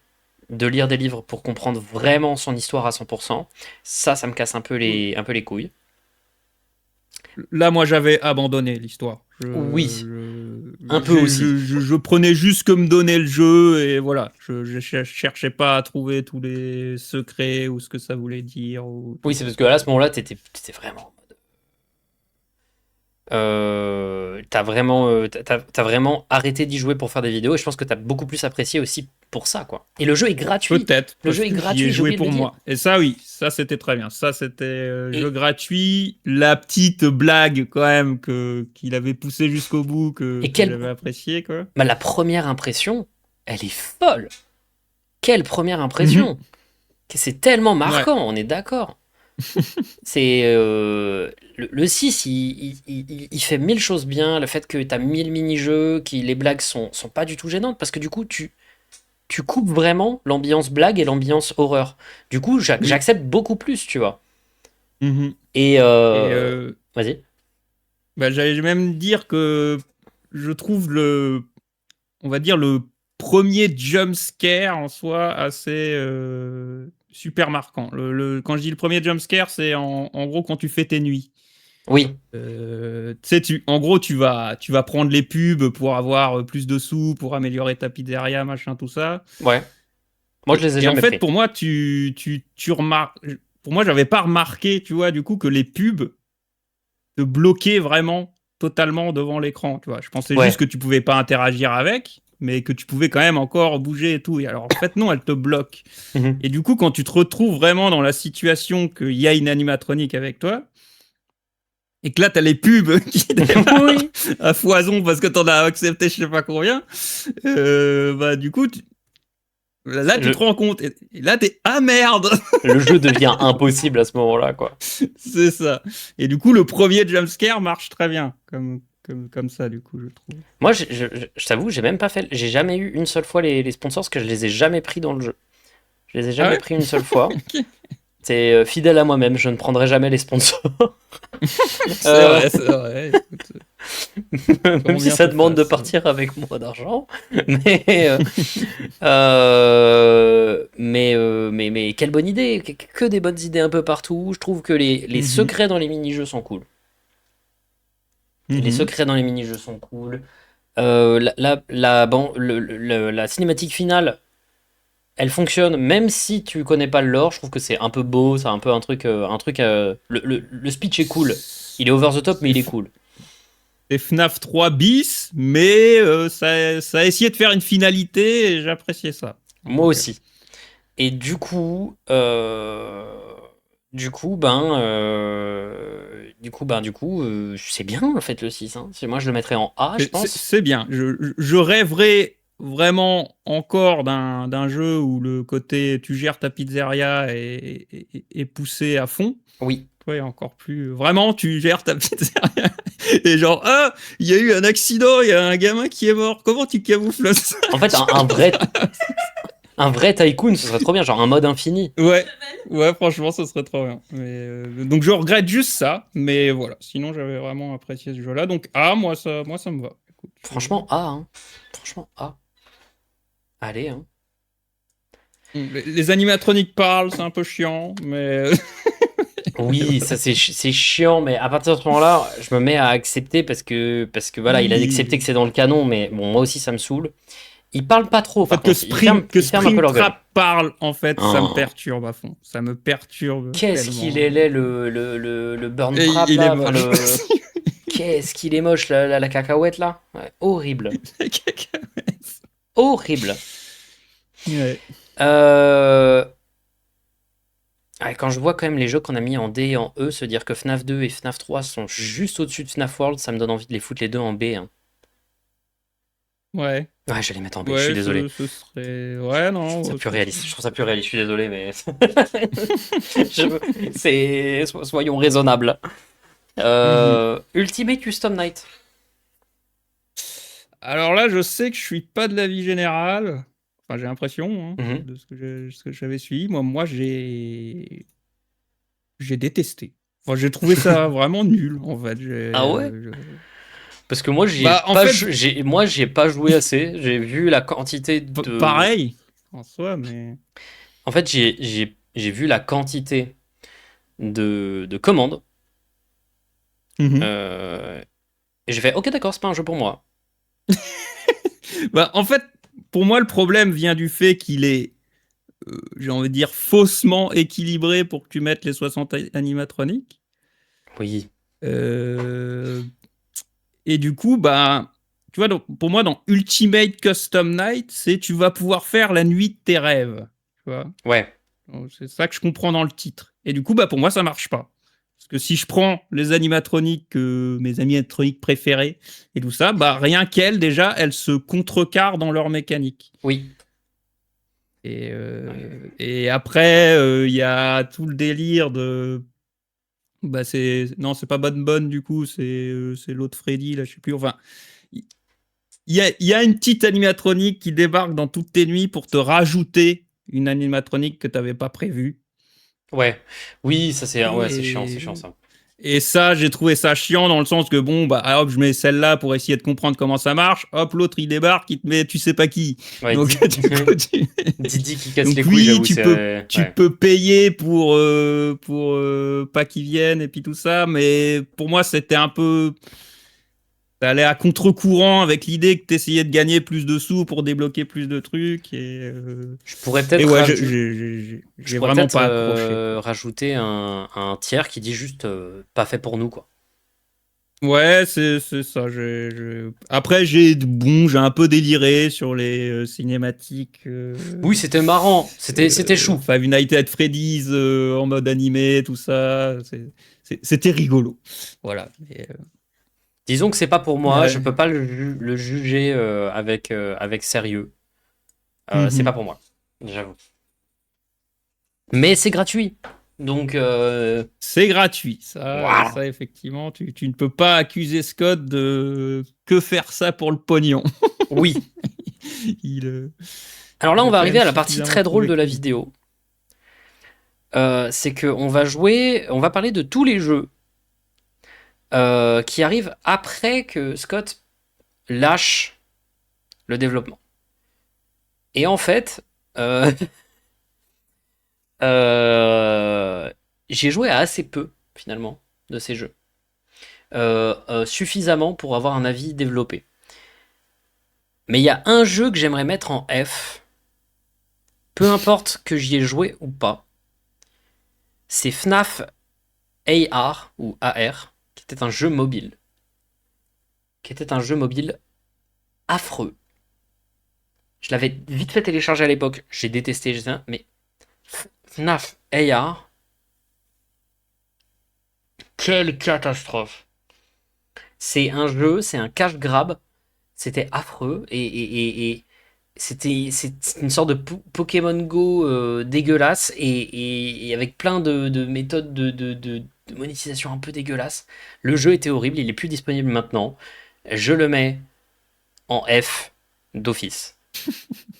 de lire des livres pour comprendre vraiment son histoire à 100%. Ça me casse un peu les couilles. Là, moi, j'avais abandonné l'histoire. Oui, un peu aussi. Je prenais juste ce que me donnait le jeu et voilà. Je cherchais pas à trouver tous les secrets ou ce que ça voulait dire ou Oui, tout c'est ça. parce que là, à ce moment-là, t'étais vraiment. T'as vraiment arrêté d'y jouer pour faire des vidéos et je pense que t'as beaucoup plus apprécié aussi pour ça, quoi. Et le jeu est gratuit. Peut-être, Le jeu parce est que j'y ai gratuit, j'ai joué oublié de le pour dire. moi. Et ça, oui, ça c'était très bien. Ça c'était jeu Et, gratuit. La petite blague quand même qu'il avait poussé jusqu'au bout et que j'avais apprécié quoi. bah, la première impression, elle est folle. Quelle première Mhm. impression! C'est tellement Ouais. marquant, on est d'accord. C'est le 6, il fait mille choses bien. Le fait que tu as 1000 mini-jeux, que les blagues sont pas du tout gênantes, parce que du coup, tu coupes vraiment l'ambiance blague et l'ambiance horreur. Du coup, Oui. j'accepte beaucoup plus, tu vois. Mhm. Et Et vas-y. bah, j'allais même dire que je trouve on va dire le premier jump scare en soi assez super marquant. Quand je dis le premier jump scare, c'est en gros quand tu fais tes nuits. Oui, Tu sais, en gros, tu vas prendre les pubs pour avoir plus de sous, pour améliorer ta pizzeria, machin, tout ça. ouais. Moi, je les ai Et en jamais fait, pris. pour moi, tu remarques. Pour moi, j'avais pas remarqué, tu vois, du coup, que les pubs te bloquaient vraiment totalement devant l'écran, tu vois. Je pensais juste Ouais. que tu pouvais pas interagir avec, mais que tu pouvais quand même encore bouger et tout. Et alors, en fait, non, elles te bloquent. Mhm. Et du coup, quand tu te retrouves vraiment dans la situation qu'il y a une animatronique avec toi, et que là, t'as les pubs qui démarrent Oui. à foison parce que t'en as accepté je sais pas combien, bah, du coup, là, tu te Le, rends compte. Et là, t'es ah merde. le jeu devient impossible à ce moment-là, quoi. C'est ça. Et du coup, le premier jumpscare marche très bien, comme ça, du coup, je trouve. Moi, je t'avoue, j'ai même pas fait. J'ai jamais eu une seule fois les sponsors parce que je les ai jamais pris dans le jeu. Je les ai Ah jamais ouais. pris une seule fois. Ok. C'est fidèle à moi-même, je ne prendrai jamais les sponsors. C'est Euh, vrai, c'est vrai. Écoute, même comment si bien ça te demande de fasse. partir avec moins d'argent. Mais, mais quelle bonne idée! Que des bonnes idées un peu partout. Je trouve que les Mhm. secrets dans les mini-jeux sont cool. Les Mhm. secrets dans les mini-jeux sont cool. Bon, la cinématique finale, elle fonctionne même si tu connais pas le lore. Je trouve que c'est un peu beau, c'est un peu le speech est cool. Il est over the top, mais C'est il est cool. c'est FNAF 3 bis, mais ça a essayé de faire une finalité et j'appréciais ça. En Moi tout cas. aussi. Et du coup, c'est bien en fait le 6. Hein. Moi, je le mettrais en A, je pense. C'est bien. Je rêverais vraiment encore d'un jeu où le côté tu gères ta pizzeria est poussé à fond. Oui. Ouais, encore plus. Vraiment, tu gères ta pizzeria. Et genre, ah, il y a eu un accident, il y a un gamin qui est mort. Comment tu camoufles ça? En fait, un vrai tycoon, ce serait trop bien, genre un mode infini. Ouais, ouais, franchement, ça serait trop bien. Donc, je regrette juste ça, mais voilà. Sinon, j'avais vraiment apprécié ce jeu-là. Donc, ah, moi, ça me va. Écoute, Franchement, A, hein. Franchement, A. Allez, hein. les animatroniques parlent, c'est un peu chiant, mais Oui, ça c'est chiant, mais à partir de ce moment-là, je me mets à accepter parce que voilà, il a accepté que oui. c'est dans le canon, mais bon, moi aussi ça me saoule. Ils parlent pas trop, En par fait, que contre. Ils ferment un peu leur gueule. Springtrap parle, en fait, ça me Oh, perturbe à fond. Ça me perturbe qu'est-ce qu'il tellement. est laid le Burn Et Trap il est là, enfin moche. qu'est-ce qu'il est moche la cacahuète là. Ouais, horrible, La cacahuète. horrible. Ouais. Euh, ouais, quand je vois quand même les jeux qu'on a mis en D et en E, se dire que FNAF 2 et FNAF 3 sont juste au-dessus de FNAF World, ça me donne envie de les foutre les deux en B. Hein. Ouais. Ouais, je vais les mettre en B, je suis Ouais, désolé. ce serait. Ouais, Je trouve non. ça plus réaliste. Je trouve ça plus réaliste. Je suis désolé, mais soyons raisonnables. Mhm. Ultimate Custom Night. Alors là, je sais que je suis pas de l'avis général. Enfin, j'ai l'impression, hein, Mhm. de ce que j'avais suivi. Moi, j'ai détesté. Enfin, j'ai trouvé ça vraiment nul, en fait. Ah ouais? Parce que moi, Bah, en fait, j'y ai pas joué assez. J'ai vu la quantité de. pareil, en soi, mais. En fait, j'ai vu la quantité de commandes. Mhm. euh, Et j'ai fait, ok, d'accord, c'est pas un jeu pour moi. Bah, en fait, pour moi, le problème vient du fait qu'il est, j'ai envie de dire, faussement équilibré pour que tu mettes les 60 animatroniques. Oui. Euh, Et du coup, bah, tu vois, pour moi, dans Ultimate Custom Night, c'est tu vas pouvoir faire la nuit de tes rêves. Tu vois. Ouais. Donc, c'est ça que je comprends dans le titre. Et du coup, bah, pour moi, ça marche pas. Parce que si je prends les animatroniques, mes animatroniques préférés et tout ça, bah, rien qu'elles, déjà, elles se contrecarrent dans leur mécanique. Oui. Et après, il y a tout le délire de. Bah, non, c'est pas Bonne Bonne, du coup, c'est l'autre Freddy, là, je sais plus. Enfin, il y a une petite animatronique qui débarque dans toutes tes nuits pour te rajouter une animatronique que tu n'avais pas prévue. Ouais. Oui, ça c'est ouais, c'est chiant Et, ça. et ça, j'ai trouvé ça chiant dans le sens que, bon, bah, hop, je mets celle-là pour essayer de comprendre comment ça marche. Hop, l'autre, il débarque, il te met tu sais pas qui. Ouais, Donc, du coup, Didi qui casse donc les couilles, oui, j'avoue, c'est. tu Ouais. peux payer pour pas qu'ils viennent et puis tout ça, mais pour moi, c'était un peu t'allais à contre-courant avec l'idée que t'essayais de gagner plus de sous pour débloquer plus de trucs. Je pourrais Et peut-être ouais, je j'ai pourrais vraiment peut-être pas accroché, quoi. rajouter un tiers qui dit juste pas fait pour nous, quoi. Ouais, c'est ça. Après, j'ai un peu déliré sur les cinématiques Oui, c'était marrant, c'était chou. Five Nights at Freddy's en mode animé, tout ça. C'était rigolo. Voilà. Disons que c'est pas pour moi, je Ouais. peux pas le juger avec sérieux. C'est pas Mhm. pour moi, j'avoue. Mais c'est gratuit. Donc, C'est gratuit, voilà. ça effectivement, tu ne peux pas accuser Scott de que faire ça pour le pognon. Oui. il, Alors là, il on a va quand arriver même à la partie suffisamment très drôle prouvé de la qu'il. vidéo. C'est que on va parler de tous les jeux qui arrivent après que Scott lâche le développement. Et en fait, euh, euh, j'ai joué à assez peu, finalement, de ces jeux. Suffisamment pour avoir un avis développé. Mais il y a un jeu que j'aimerais mettre en F, peu importe que j'y ai joué ou pas. C'est FNAF AR, ou AR, qui était un jeu mobile. Qui était un jeu mobile affreux. Je l'avais vite fait télécharger à l'époque, j'ai détesté, mais FNAF AR, quelle catastrophe. C'est un jeu, c'est un cache-grab, c'était affreux, et c'est une sorte de Pokémon Go dégueulasse, et avec plein de méthodes de monétisation un peu dégueulasses. Le jeu était horrible, il est plus disponible maintenant. Je le mets en F d'office.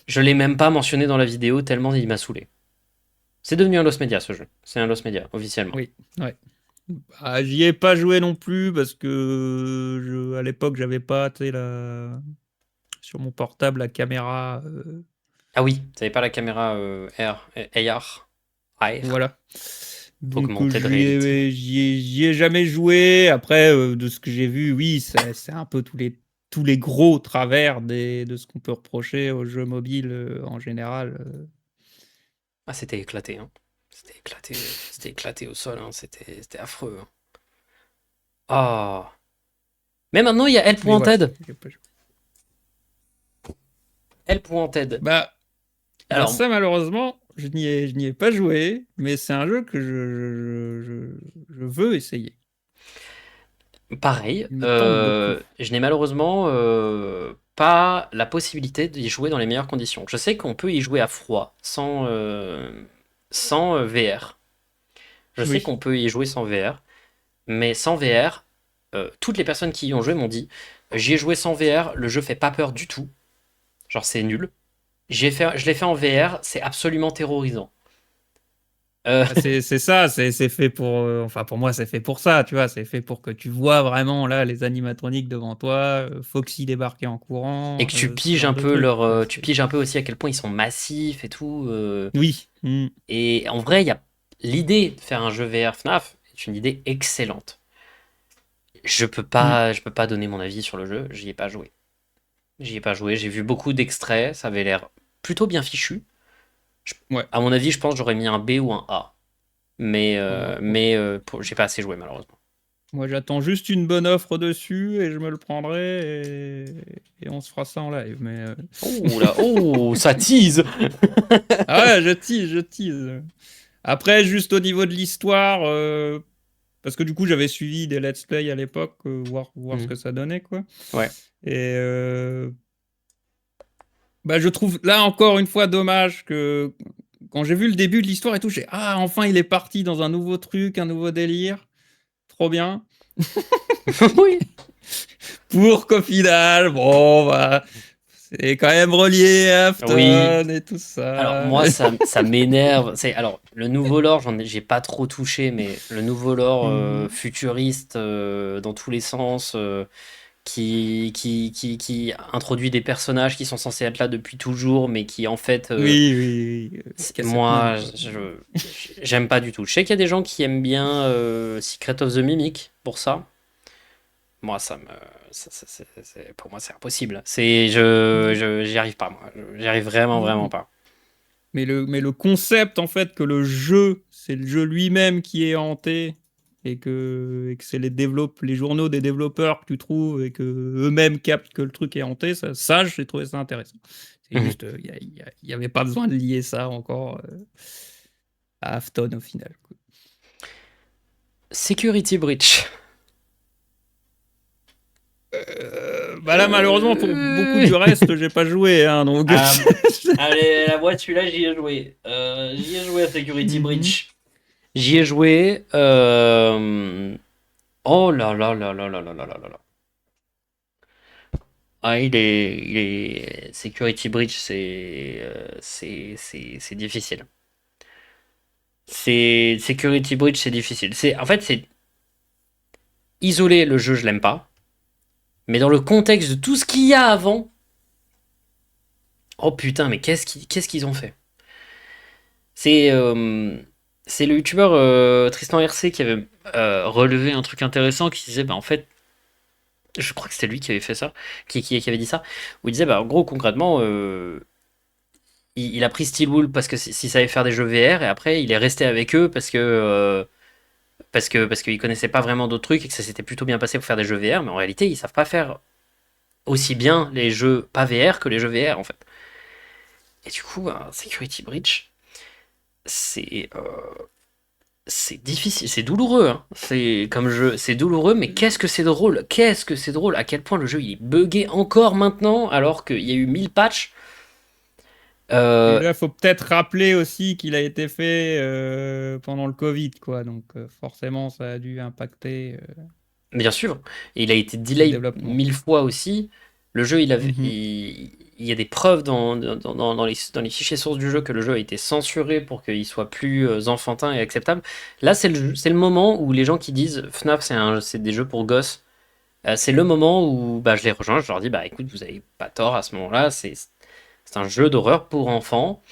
Je l'ai même pas mentionné dans la vidéo tellement il m'a saoulé. C'est devenu un Lost Media ce jeu. C'est un Lost Media, officiellement. Oui, ouais. Ah, j'y ai pas joué non plus parce que à l'époque j'avais pas, tu sais, sur mon portable la caméra. Ah oui, t'avais pas la caméra AR, AR, Voilà. Donc augmentée de réalité. j'y ai jamais joué. Après, de ce que j'ai vu, oui, c'est un peu tous les gros travers de ce qu'on peut reprocher aux jeux mobiles en général. Ah, c'était éclaté, hein. C'était éclaté au sol, hein. C'était affreux, hein. Ah. Mais maintenant, il y a Mais voilà. Help.Wanted. J'ai pas joué. Help.Wanted. Bah, bah Alors, ça malheureusement, je n'y ai pas joué, mais c'est un jeu que je veux essayer. pareil, Il me tente beaucoup. je n'ai malheureusement pas la possibilité d'y jouer dans les meilleures conditions. Je sais qu'on peut y jouer à froid, sans VR. Je sais Oui. qu'on peut y jouer sans VR, mais sans VR, toutes les personnes qui y ont joué m'ont dit, j'y ai joué sans VR, le jeu fait pas peur du tout. Genre, c'est nul. Je l'ai fait en VR, c'est absolument terrorisant. Euh, Ah, c'est ça, c'est fait pour. Enfin, pour moi, c'est fait pour ça, tu vois. C'est fait pour que tu vois vraiment là les animatroniques devant toi, Foxy débarquer en et courant, que tu ce piges genre un de peu truc, quoi. tu piges un peu aussi à quel point ils sont massifs et tout. Oui. Mm. Et en vrai, il y a l'idée de faire un jeu VR FNAF est une idée excellente. Mm. Je peux pas donner mon avis sur le jeu, j'y ai pas joué. J'y ai pas joué, j'ai vu beaucoup d'extraits, ça avait l'air plutôt bien fichu. Je- Ouais. à mon avis, je pense que j'aurais mis un B ou un A. Ouais. J'ai pas assez joué malheureusement. Moi, j'attends juste une bonne offre dessus et je me le prendrai et on se fera ça en live. Mais Oh là, oh, ça tease! ah ouais, je tease. Après, juste au niveau de l'histoire, parce que du coup, j'avais suivi des let's play à l'époque, voir ce Hmm. que ça donnait, quoi. Ouais. Et bah, je trouve là encore une fois dommage que quand j'ai vu le début de l'histoire et tout, j'ai ah enfin il est parti dans un nouveau truc, un nouveau délire, trop bien. Oui. Pour qu'au final, bon bah c'est quand même relié à Oui. Afton et tout Alors ça. moi ça m'énerve. Alors le nouveau lore, j'ai pas trop touché, mais le nouveau lore Mhm. futuriste dans tous les sens, qui introduit des personnages qui sont censés être là depuis toujours, mais qui en fait, Oui, Cassette-Man moi quoi. j'aime pas du tout. Je sais qu'il y a des gens qui aiment bien Secret of the Mimic pour ça. Moi, pour moi, c'est impossible. J'y arrive pas, moi. J'y arrive vraiment, vraiment Mm. pas. Mais le concept, en fait, que le jeu, c'est le jeu lui-même qui est hanté, et que c'est les journaux des développeurs que tu trouves, et que eux-mêmes captent que le truc est hanté, ça j'ai trouvé ça intéressant. C'est Mhm. juste, il y avait pas besoin de lier ça encore à Afton au final, quoi. Security Breach. Bah là, malheureusement, pour beaucoup Euh, du reste, j'ai pas joué, hein, donc. Ah, allez, la voix, celui-là, j'y ai joué. J'y ai joué à Security Mhm. Breach. J'y ai joué. Oh là là là là là là là là là là. Ah, Security Breach, c'est difficile. Security Breach, c'est difficile. En fait, c'est isolé, le jeu, je l'aime pas. Mais dans le contexte de tout ce qu'il y a avant, oh putain, mais qu'est-ce qu'ils ont fait? C'est c'est le youtubeur Tristan RC qui avait relevé un truc intéressant qui disait, bah en fait, je crois que c'était lui qui avait fait ça, qui avait dit ça, où il disait, bah en gros, concrètement, il a pris Steelwool parce que s'il savait faire des jeux VR, et après, il est resté avec eux parce qu'ils connaissaient pas vraiment d'autres trucs et que ça s'était plutôt bien passé pour faire des jeux VR, mais en réalité, ils savent pas faire aussi bien les jeux pas VR que les jeux VR, en fait. Et du coup, un Security Breach, c'est c'est difficile, c'est douloureux, hein. C'est comme jeu, c'est douloureux, mais qu'est-ce que c'est drôle, qu'est-ce que c'est drôle, à quel point le jeu il est buggé encore maintenant, alors qu'il y a eu 1000 patchs. Et Euh, là, faut peut-être rappeler aussi qu'il a été fait pendant le Covid, quoi. Donc, forcément, ça a dû impacter Bien sûr, il a été le delay développement. 1000 fois aussi. Le jeu, Mhm. il y a des preuves dans les fichiers sources du jeu que le jeu a été censuré pour qu'il soit plus enfantin et acceptable. Là, c'est le moment où les gens qui disent FNAF, c'est des jeux pour gosses. C'est le moment où bah, je les rejoins, je leur dis, bah écoute, vous avez pas tort à ce moment-là, c'est un jeu d'horreur pour enfants,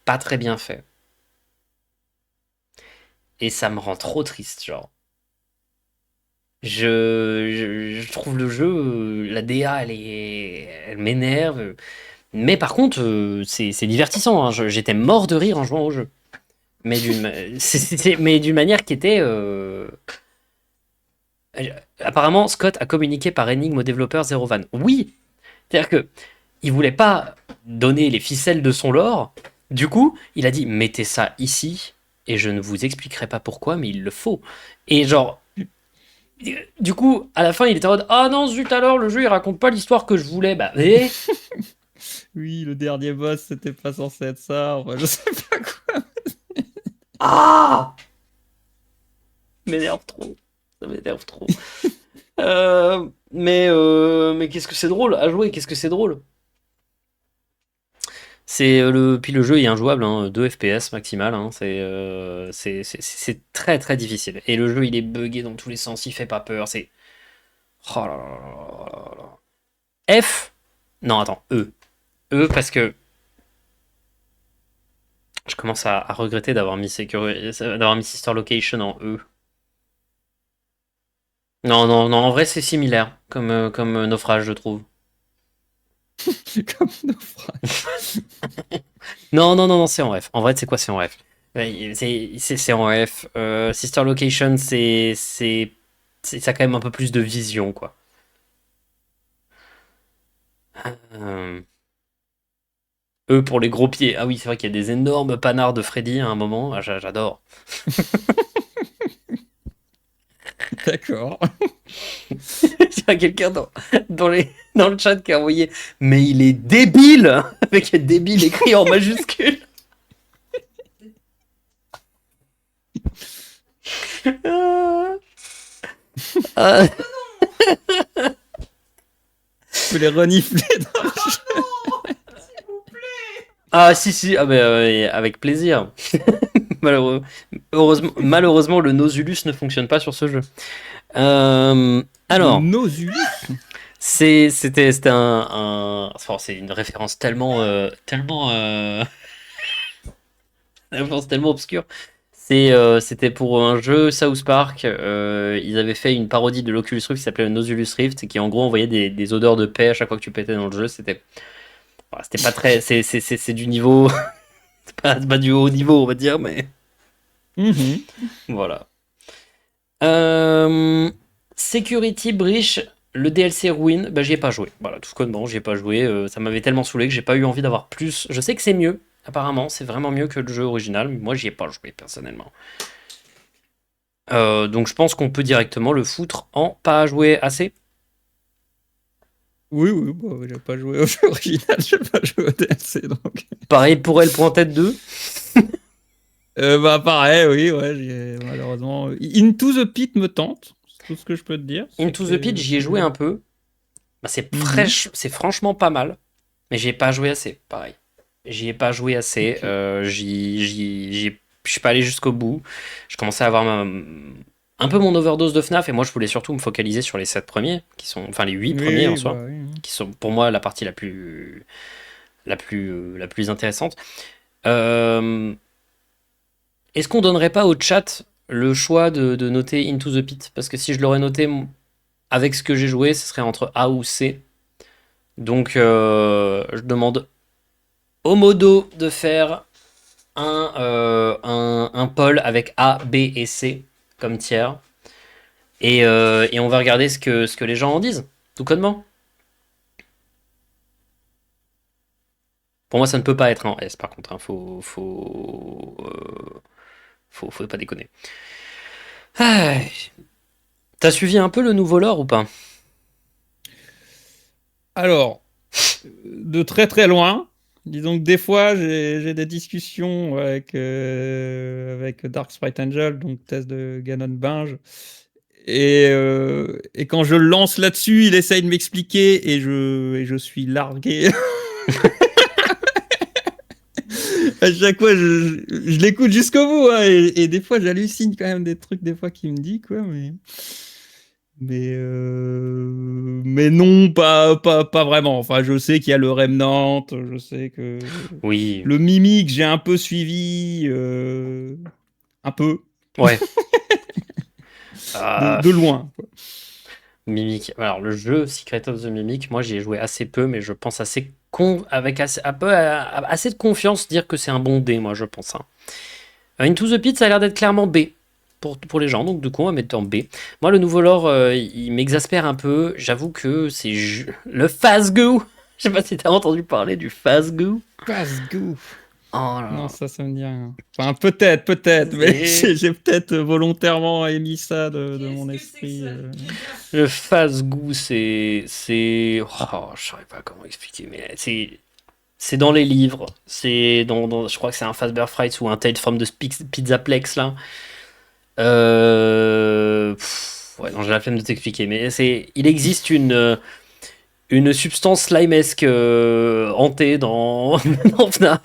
pas très bien fait. Et ça me rend trop triste, genre. Je trouve le jeu, la DA, elle m'énerve. Mais par contre, c'est divertissant, hein. J'étais mort de rire en jouant au jeu. Mais mais d'une manière qui était. Apparemment, Scott a communiqué par énigme aux développeurs Zero Van. Oui, c'est-à-dire que il voulait pas donner les ficelles de son lore. Du coup, il a dit mettez ça ici et je ne vous expliquerai pas pourquoi, mais il le faut. Et genre, du coup, à la fin, il était en mode ah non zut alors le jeu il raconte pas l'histoire que je voulais. Bah Oui, le dernier boss, c'était pas censé être ça. Enfin, je sais pas quoi. ah m'énerve trop, ça m'énerve trop. Mais qu'est-ce que c'est drôle à jouer, qu'est-ce que c'est drôle. Puis le jeu est injouable, hein, 2 FPS maximal, hein, c'est très très difficile. Et le jeu il est buggé dans tous les sens, il fait pas peur, c'est oh là là là là là. F. Non, attends, E. Parce que je commence à regretter d'avoir mis Sister Location en E. Non, non, non, en vrai c'est similaire comme naufrage, je trouve. Comme naufrage. Non, non, non, non, c'est en F. En vrai, c'est quoi, c'est en F? Ouais, c'est en F. Sister Location, ça a quand même un peu plus de vision, quoi. Euh, eux pour les gros pieds. Ah oui, c'est vrai qu'il y a des énormes panards de Freddy à un moment. Ah, j'adore. D'accord. Il y a quelqu'un dans le chat qui a envoyé mais il est débile avec débile écrit en majuscule. Ah, Tu peux les renifler dans le jeu. ah, si si, ah, avec plaisir. Malheureux- malheureusement, le Nausulus ne fonctionne pas sur ce jeu. Le Alors, Nausulus. c'était enfin, c'est une référence tellement, tellement, une référence tellement obscure. C'était pour un jeu South Park. Ils avaient fait une parodie de l'Oculus Rift qui s'appelait Nozulus Rift, et qui en gros envoyait des odeurs de paix à chaque fois que tu pétais dans le jeu. C'était pas très. C'est du niveau. C'est pas du haut niveau, on va dire, mais Mhm. voilà. Security Breach, le DLC Ruin, bah, j'y ai pas joué. Voilà, tout connement, j'y ai pas joué. Ça m'avait tellement saoulé que j'ai pas eu envie d'avoir plus. Je sais que c'est mieux, apparemment, c'est vraiment mieux que le jeu original, mais moi j'y ai pas joué personnellement. Donc je pense qu'on peut directement le foutre en pas à jouer assez. Oui, oui, bah, j'ai pas joué au jeu original, j'ai pas joué au DLC, donc. Pareil pour Elle Pointed 2. Bah pareil, oui, ouais, malheureusement. Into the Pit me tente, c'est tout ce que je peux te dire. C'est Into the Pit, que j'y ai joué un peu. Bah, Mhm. c'est franchement pas mal, mais j'y ai pas joué assez, pareil. J'y ai pas joué assez. Ok. Je suis pas allé jusqu'au bout. Je commençais à avoir un peu mon overdose de FNAF, et moi je voulais surtout me focaliser sur les 7 premiers, qui sont, enfin les 8 Oui, premiers en oui, soi, bah oui. qui sont pour moi la partie la plus intéressante. Euh, Est-ce qu'on donnerait pas au chat le choix de noter Into the Pit? Parce que si je l'aurais noté avec ce que j'ai joué, ce serait entre A ou C. Donc je demande au modo de faire un poll avec A, B et C comme tiers. Et on va regarder ce que les gens en disent, tout connement. Pour moi, ça ne peut pas être un S par contre. Hein. Faut pas déconner. Ah, t'as suivi un peu le nouveau lore ou pas? Alors, de très très loin, disons que des fois j'ai des discussions avec Dark Sprite Angel, donc test de Ganon Binge. Et quand je le lance là-dessus, il essaye de m'expliquer et je suis largué. À chaque fois, je l'écoute jusqu'au bout. Hein, et des fois, j'hallucine quand même des trucs des fois qu'il me dit, quoi. Mais non, pas vraiment. Enfin, je sais qu'il y a le Remnant, je sais que Oui. le Mimic, j'ai un peu suivi, un peu, Ouais. Euh, de loin, quoi. Mimic. Alors, le jeu Secret of the Mimic, moi j'y ai joué assez peu, mais je pense avec assez de confiance dire que c'est un bon D, moi je pense. Hein. Into the Pit, ça a l'air d'être clairement B pour les gens, donc du coup on va mettre en B. Moi, le nouveau lore, il m'exaspère un peu. J'avoue que le Phasgo. Je sais pas si t'as entendu parler du Phasgo. Phasgo. Oh Non, là ça me dit rien. Enfin, peut-être, mais là. j'ai peut-être volontairement émis ça de mon Qu'est-ce que c'est que esprit. ça? Bizarre. Le Phasgo, oh, je saurais pas comment expliquer, mais c'est dans les livres. Je crois que c'est un Fazbear Frights ou un Tale from the Pizzaplex là. Ouais, non, j'ai la flemme de t'expliquer, mais il existe une substance slimesque hantée dans FNAF.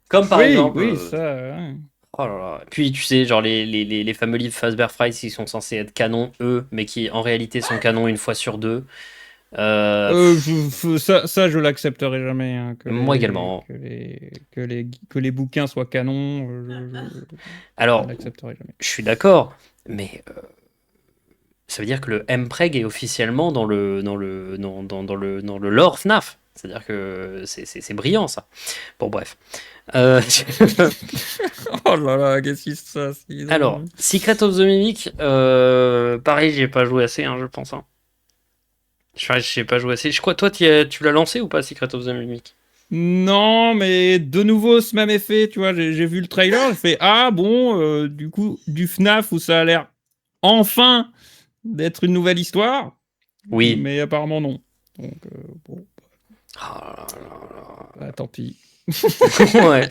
Comme par Oui, exemple. oui, ça. Ouais. Oh là là. Puis tu sais, genre les fameux livres Fazbear Frights qui sont censés être canons, eux, mais qui en réalité sont canons une fois sur deux. Ça, je l'accepterai jamais, hein, Moi également. que les bouquins soient canons. Je ne Alors, l'accepterai jamais. je suis d'accord, mais ça veut dire que le MPreg est officiellement dans le lore FNAF. C'est-à-dire que c'est brillant ça. Bon, bref. Euh, Oh là là, qu'est-ce qui se passe? Alors, Secret of the Mimic, pareil, j'ai pas joué assez, hein, je pense. Hein. J'ai pas joué assez. Je crois, toi, tu l'as lancé ou pas, Secret of the Mimic? Non, mais de nouveau, ce même effet, tu vois, j'ai vu le trailer, j'ai fait, ah bon, du coup, du FNAF où ça a l'air enfin d'être une nouvelle histoire, Oui. mais apparemment non. Donc, bon, Ah bah, tant pis. là là. Ouais.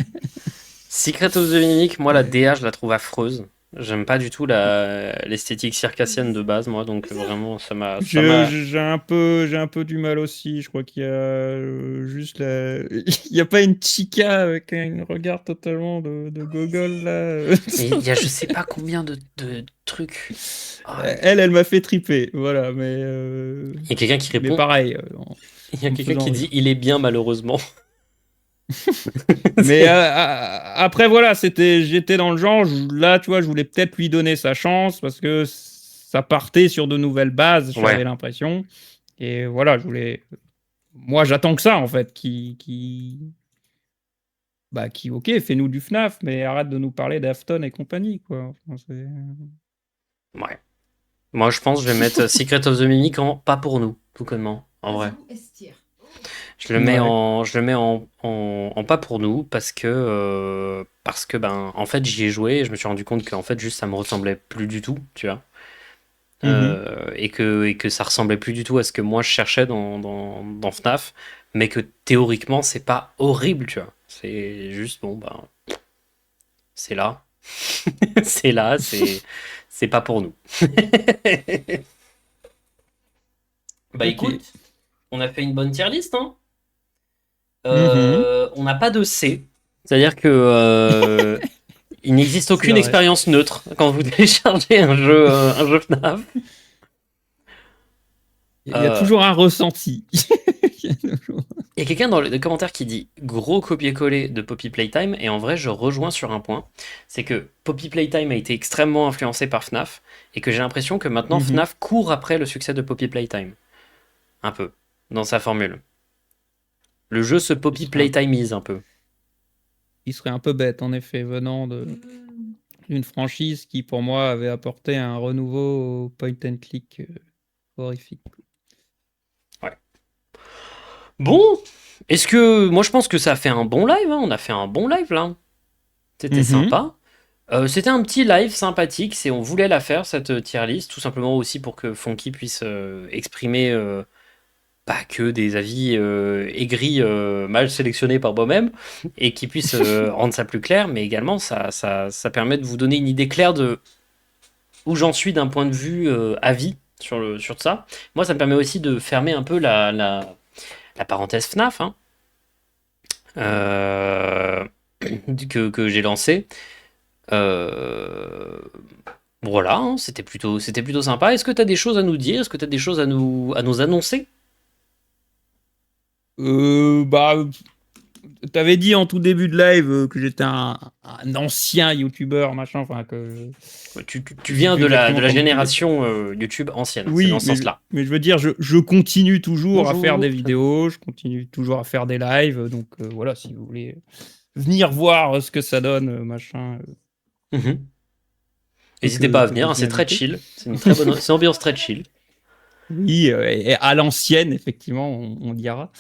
Secret of the Mimic, moi, la DA, je la trouve affreuse. J'aime pas du tout l'esthétique circassienne de base, moi, donc Bizarre. vraiment, ça m'a. J'ai un peu du mal aussi. Je crois qu'il y a juste il y a pas une chica avec un regard totalement de Oui, gogol c'est. là. Mais il y a je sais pas combien de trucs. Ah, Elle m'a fait triper. Voilà, il y a quelqu'un qui mais répond. pareil, Il y a en me quelqu'un faisant qui dit rire. il est bien, malheureusement. Mais C'est- après, voilà, j'étais dans le genre, là, tu vois, je voulais peut-être lui donner sa chance parce que ça partait sur de nouvelles bases, Ouais, j'avais l'impression. Et voilà, moi, j'attends que ça, en fait, ok, fais-nous du FNAF, mais arrête de nous parler d'Afton et compagnie, quoi. Enfin, ouais. Moi, je pense que je vais mettre Secret of the Mimic en pas pour nous, tout connement, en vrai. Ouais. Je le mets en pas pour nous parce que ben en fait j'y ai joué et je me suis rendu compte qu'en fait juste ça me ressemblait plus du tout, tu vois. Mhm. Et que ça ressemblait plus du tout à ce que moi je cherchais dans FNAF, mais que théoriquement c'est pas horrible, tu vois. C'est juste bon ben c'est là, c'est là, c'est pas pour nous. Bah Ok. écoute, on a fait une bonne tier list, hein. Mhm. On n'a pas de C, c'est-à-dire que il n'existe C'est aucune vrai. expérience neutre quand vous téléchargez un jeu FNAF. Il y a Euh, toujours un ressenti. Il y a toujours- Il y a quelqu'un dans les commentaires qui dit gros copier-coller de Poppy Playtime, et en vrai, je rejoins sur un point, c'est que Poppy Playtime a été extrêmement influencé par FNAF, et que j'ai l'impression que maintenant Mhm. FNAF court après le succès de Poppy Playtime, un peu, dans sa formule. Le jeu se Il Poppy serait un, Playtimeise un peu. il serait un peu bête, en effet, venant d'une franchise qui, pour moi, avait apporté un renouveau au point and click horrifique. Ouais. Bon, est-ce que moi je pense que ça a fait un bon live, hein. On a fait un bon live là. C'était Mhm. sympa. C'était un petit live sympathique, c'est on voulait la faire cette tier list, tout simplement aussi pour que Fonky puisse exprimer pas que des avis aigris, mal sélectionnés par moi-même, et qui puisse rendre ça plus clair, mais également ça permet de vous donner une idée claire de où j'en suis d'un point de vue avis sur ça. Moi, ça me permet aussi de fermer un peu la parenthèse FNAF, hein, euh, que j'ai lancée. Euh, Voilà, hein, c'était plutôt sympa. Est-ce que tu as des choses à nous dire? Est-ce que tu as des choses à nous annoncer? Bah, t'avais dit en tout début de live que j'étais un ancien YouTuber, machin, enfin que Tu je sais viens plus de exactement la comment tu l'as. génération YouTube ancienne, c'est dans Oui, ce sens-là. mais je veux dire, je continue toujours à faire des Bonjour. vidéos, je continue toujours à faire des lives, donc voilà, si vous voulez venir voir ce que ça donne, machin, Mhm. N'hésitez pas à que venir, hein, vous y c'est très inviter. chill. C'est une très bonne, c'est une ambiance très chill. Oui, et à l'ancienne, effectivement, on dira.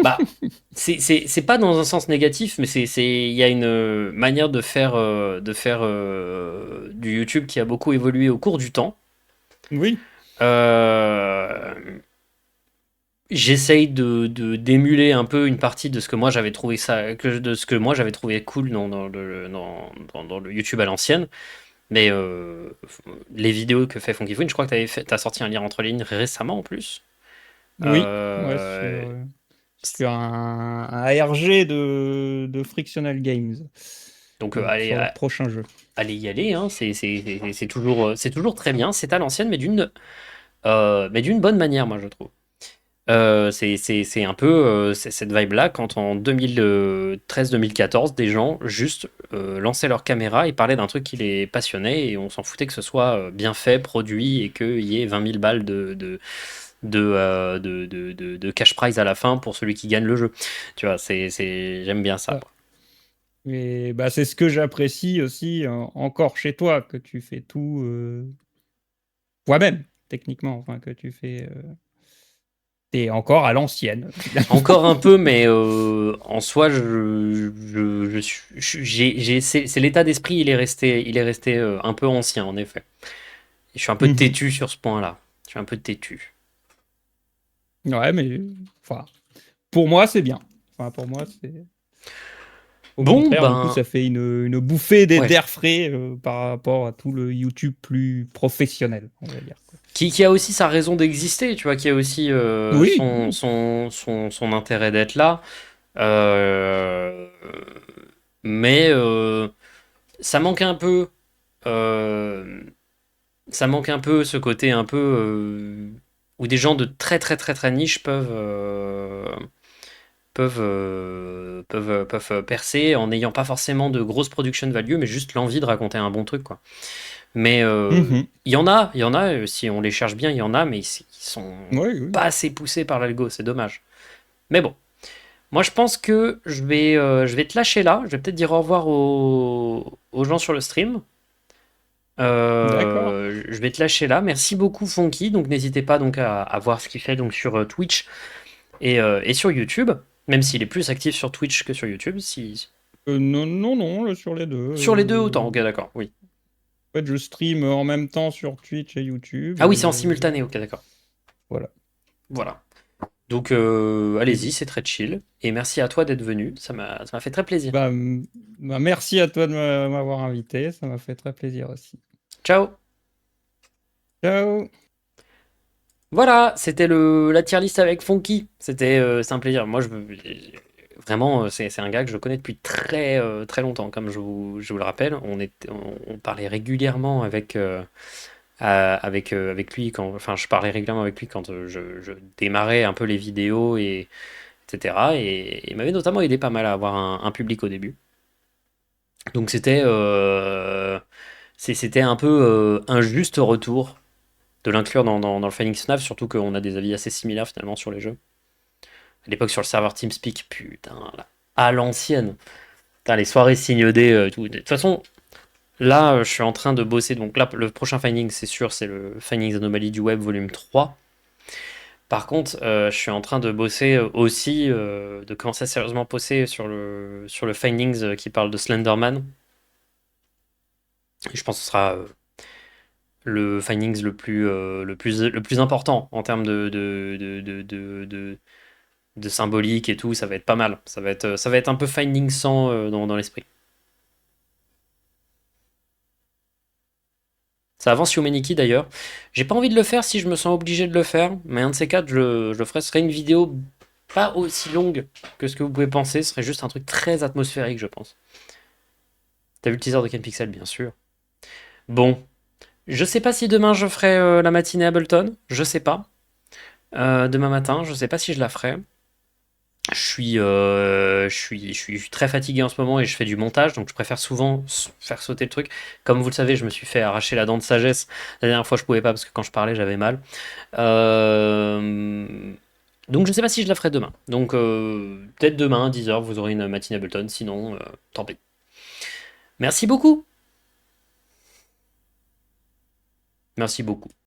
Bah, c'est pas dans un sens négatif, mais il y a une manière de faire du YouTube qui a beaucoup évolué au cours du temps. Oui, Euh, J'essaye d'émuler un peu une partie de ce que moi j'avais trouvé de ce que moi j'avais trouvé cool dans le YouTube à l'ancienne. Mais les vidéos que fait Funky Fun, je crois que t'as sorti un lien entre lignes récemment en plus. oui, ouais, Euh, sur un ARG de Frictional Games, donc sur leur prochain jeu. allez y aller, hein, c'est toujours très bien. C'est à l'ancienne, mais d'une bonne manière, moi je trouve. C'est un peu cette vibe-là quand en 2013-2014, des gens juste lançaient leur caméra et parlaient d'un truc qui les passionnait et on s'en foutait que ce soit bien fait, produit et qu'il y ait 20 000 balles de cash prize à la fin pour celui qui gagne le jeu. Tu vois, j'aime bien ça, Ah, quoi. mais bah, c'est ce que j'apprécie aussi encore chez toi, que tu fais tout toi-même, techniquement, enfin que tu fais. T'es encore à l'ancienne, finalement. Encore un peu, mais en soi, c'est l'état d'esprit, il est resté un peu ancien, en effet. Je suis un peu Mhm. têtu sur ce point-là. Je suis un peu têtu. Ouais, mais enfin, pour moi, c'est bien. Enfin, pour moi, c'est. Au Bon, contraire, du coup, ben, ça fait une bouffée ouais. d'air frais par rapport à tout le YouTube plus professionnel, on va dire, quoi. Qui a aussi sa raison d'exister, tu vois, qui a aussi Oui, son intérêt d'être là. Euh, mais ça manque un peu. euh, Ça manque un peu ce côté un peu où des gens de très très très très niche peuvent percer en n'ayant pas forcément de grosse production value, mais juste l'envie de raconter un bon truc, quoi. Mais Mhm. il y en a, si on les cherche bien, il y en a, mais ils sont Oui, oui. pas assez poussés par l'algo, c'est dommage. Mais bon, moi je pense que je vais te lâcher là, je vais peut-être dire au revoir aux gens sur le stream. D'accord. Je vais te lâcher là. Merci beaucoup Fonky. Donc n'hésitez pas donc à voir ce qu'il fait donc sur Twitch et sur YouTube, même s'il est plus actif sur Twitch que sur YouTube. Non, non, non, là, sur les deux. Sur les deux autant. Ok, d'accord. Oui. En fait, je stream en même temps sur Twitch et YouTube. Ah oui, c'est en simultané. Ok, d'accord. Voilà. Voilà. Donc allez-y, c'est très chill. Et merci à toi d'être venu. Ça m'a fait très plaisir. Bah, merci à toi de m'avoir invité. Ça m'a fait très plaisir aussi. Ciao. Ciao. Voilà, c'était la tier list avec Fonky. C'est un plaisir. Moi, vraiment, c'est un gars que je connais depuis très longtemps. Comme je vous le rappelle, on parlait régulièrement avec lui enfin, je parlais régulièrement avec lui quand je démarrais un peu les vidéos et etc. Et il m'avait notamment aidé pas mal à avoir un public au début. Donc c'était un peu un juste retour de l'inclure dans le Phoenix FNAF, surtout qu'on a des avis assez similaires finalement sur les jeux. À l'époque sur le serveur TeamSpeak, putain, là, à l'ancienne. Putain, les soirées signodées, tout. De toute façon, là, je suis en train de bosser. Donc là, le prochain Findings, c'est sûr, c'est le Findings Anomaly du Web volume 3. Par contre, je suis en train de bosser aussi, de commencer à sérieusement bosser sur le Findings qui parle de Slenderman. Et je pense que ce sera le Findings le plus important en termes de symbolique et tout. Ça va être pas mal. Ça va être un peu Findings 100 dans l'esprit. Ça avance Humanity d'ailleurs. J'ai pas envie de le faire si je me sens obligé de le faire, mais un de ces quatre, je le ferai. Ce serait une vidéo pas aussi longue que ce que vous pouvez penser. Ce serait juste un truc très atmosphérique, je pense. T'as vu le teaser de Ken Pixel, bien sûr. Bon, je sais pas si demain je ferai la matinée Ableton. Je sais pas. Demain matin, je sais pas si je la ferai. Je suis très fatigué en ce moment et je fais du montage, donc je préfère souvent faire sauter le truc. Comme vous le savez, je me suis fait arracher la dent de sagesse. La dernière fois, je pouvais pas parce que quand je parlais, j'avais mal. Euh, Donc je sais pas si je la ferai demain. Donc peut-être demain, 10h, vous aurez une matinée Ableton. Sinon, tant pis. Merci beaucoup. Merci beaucoup.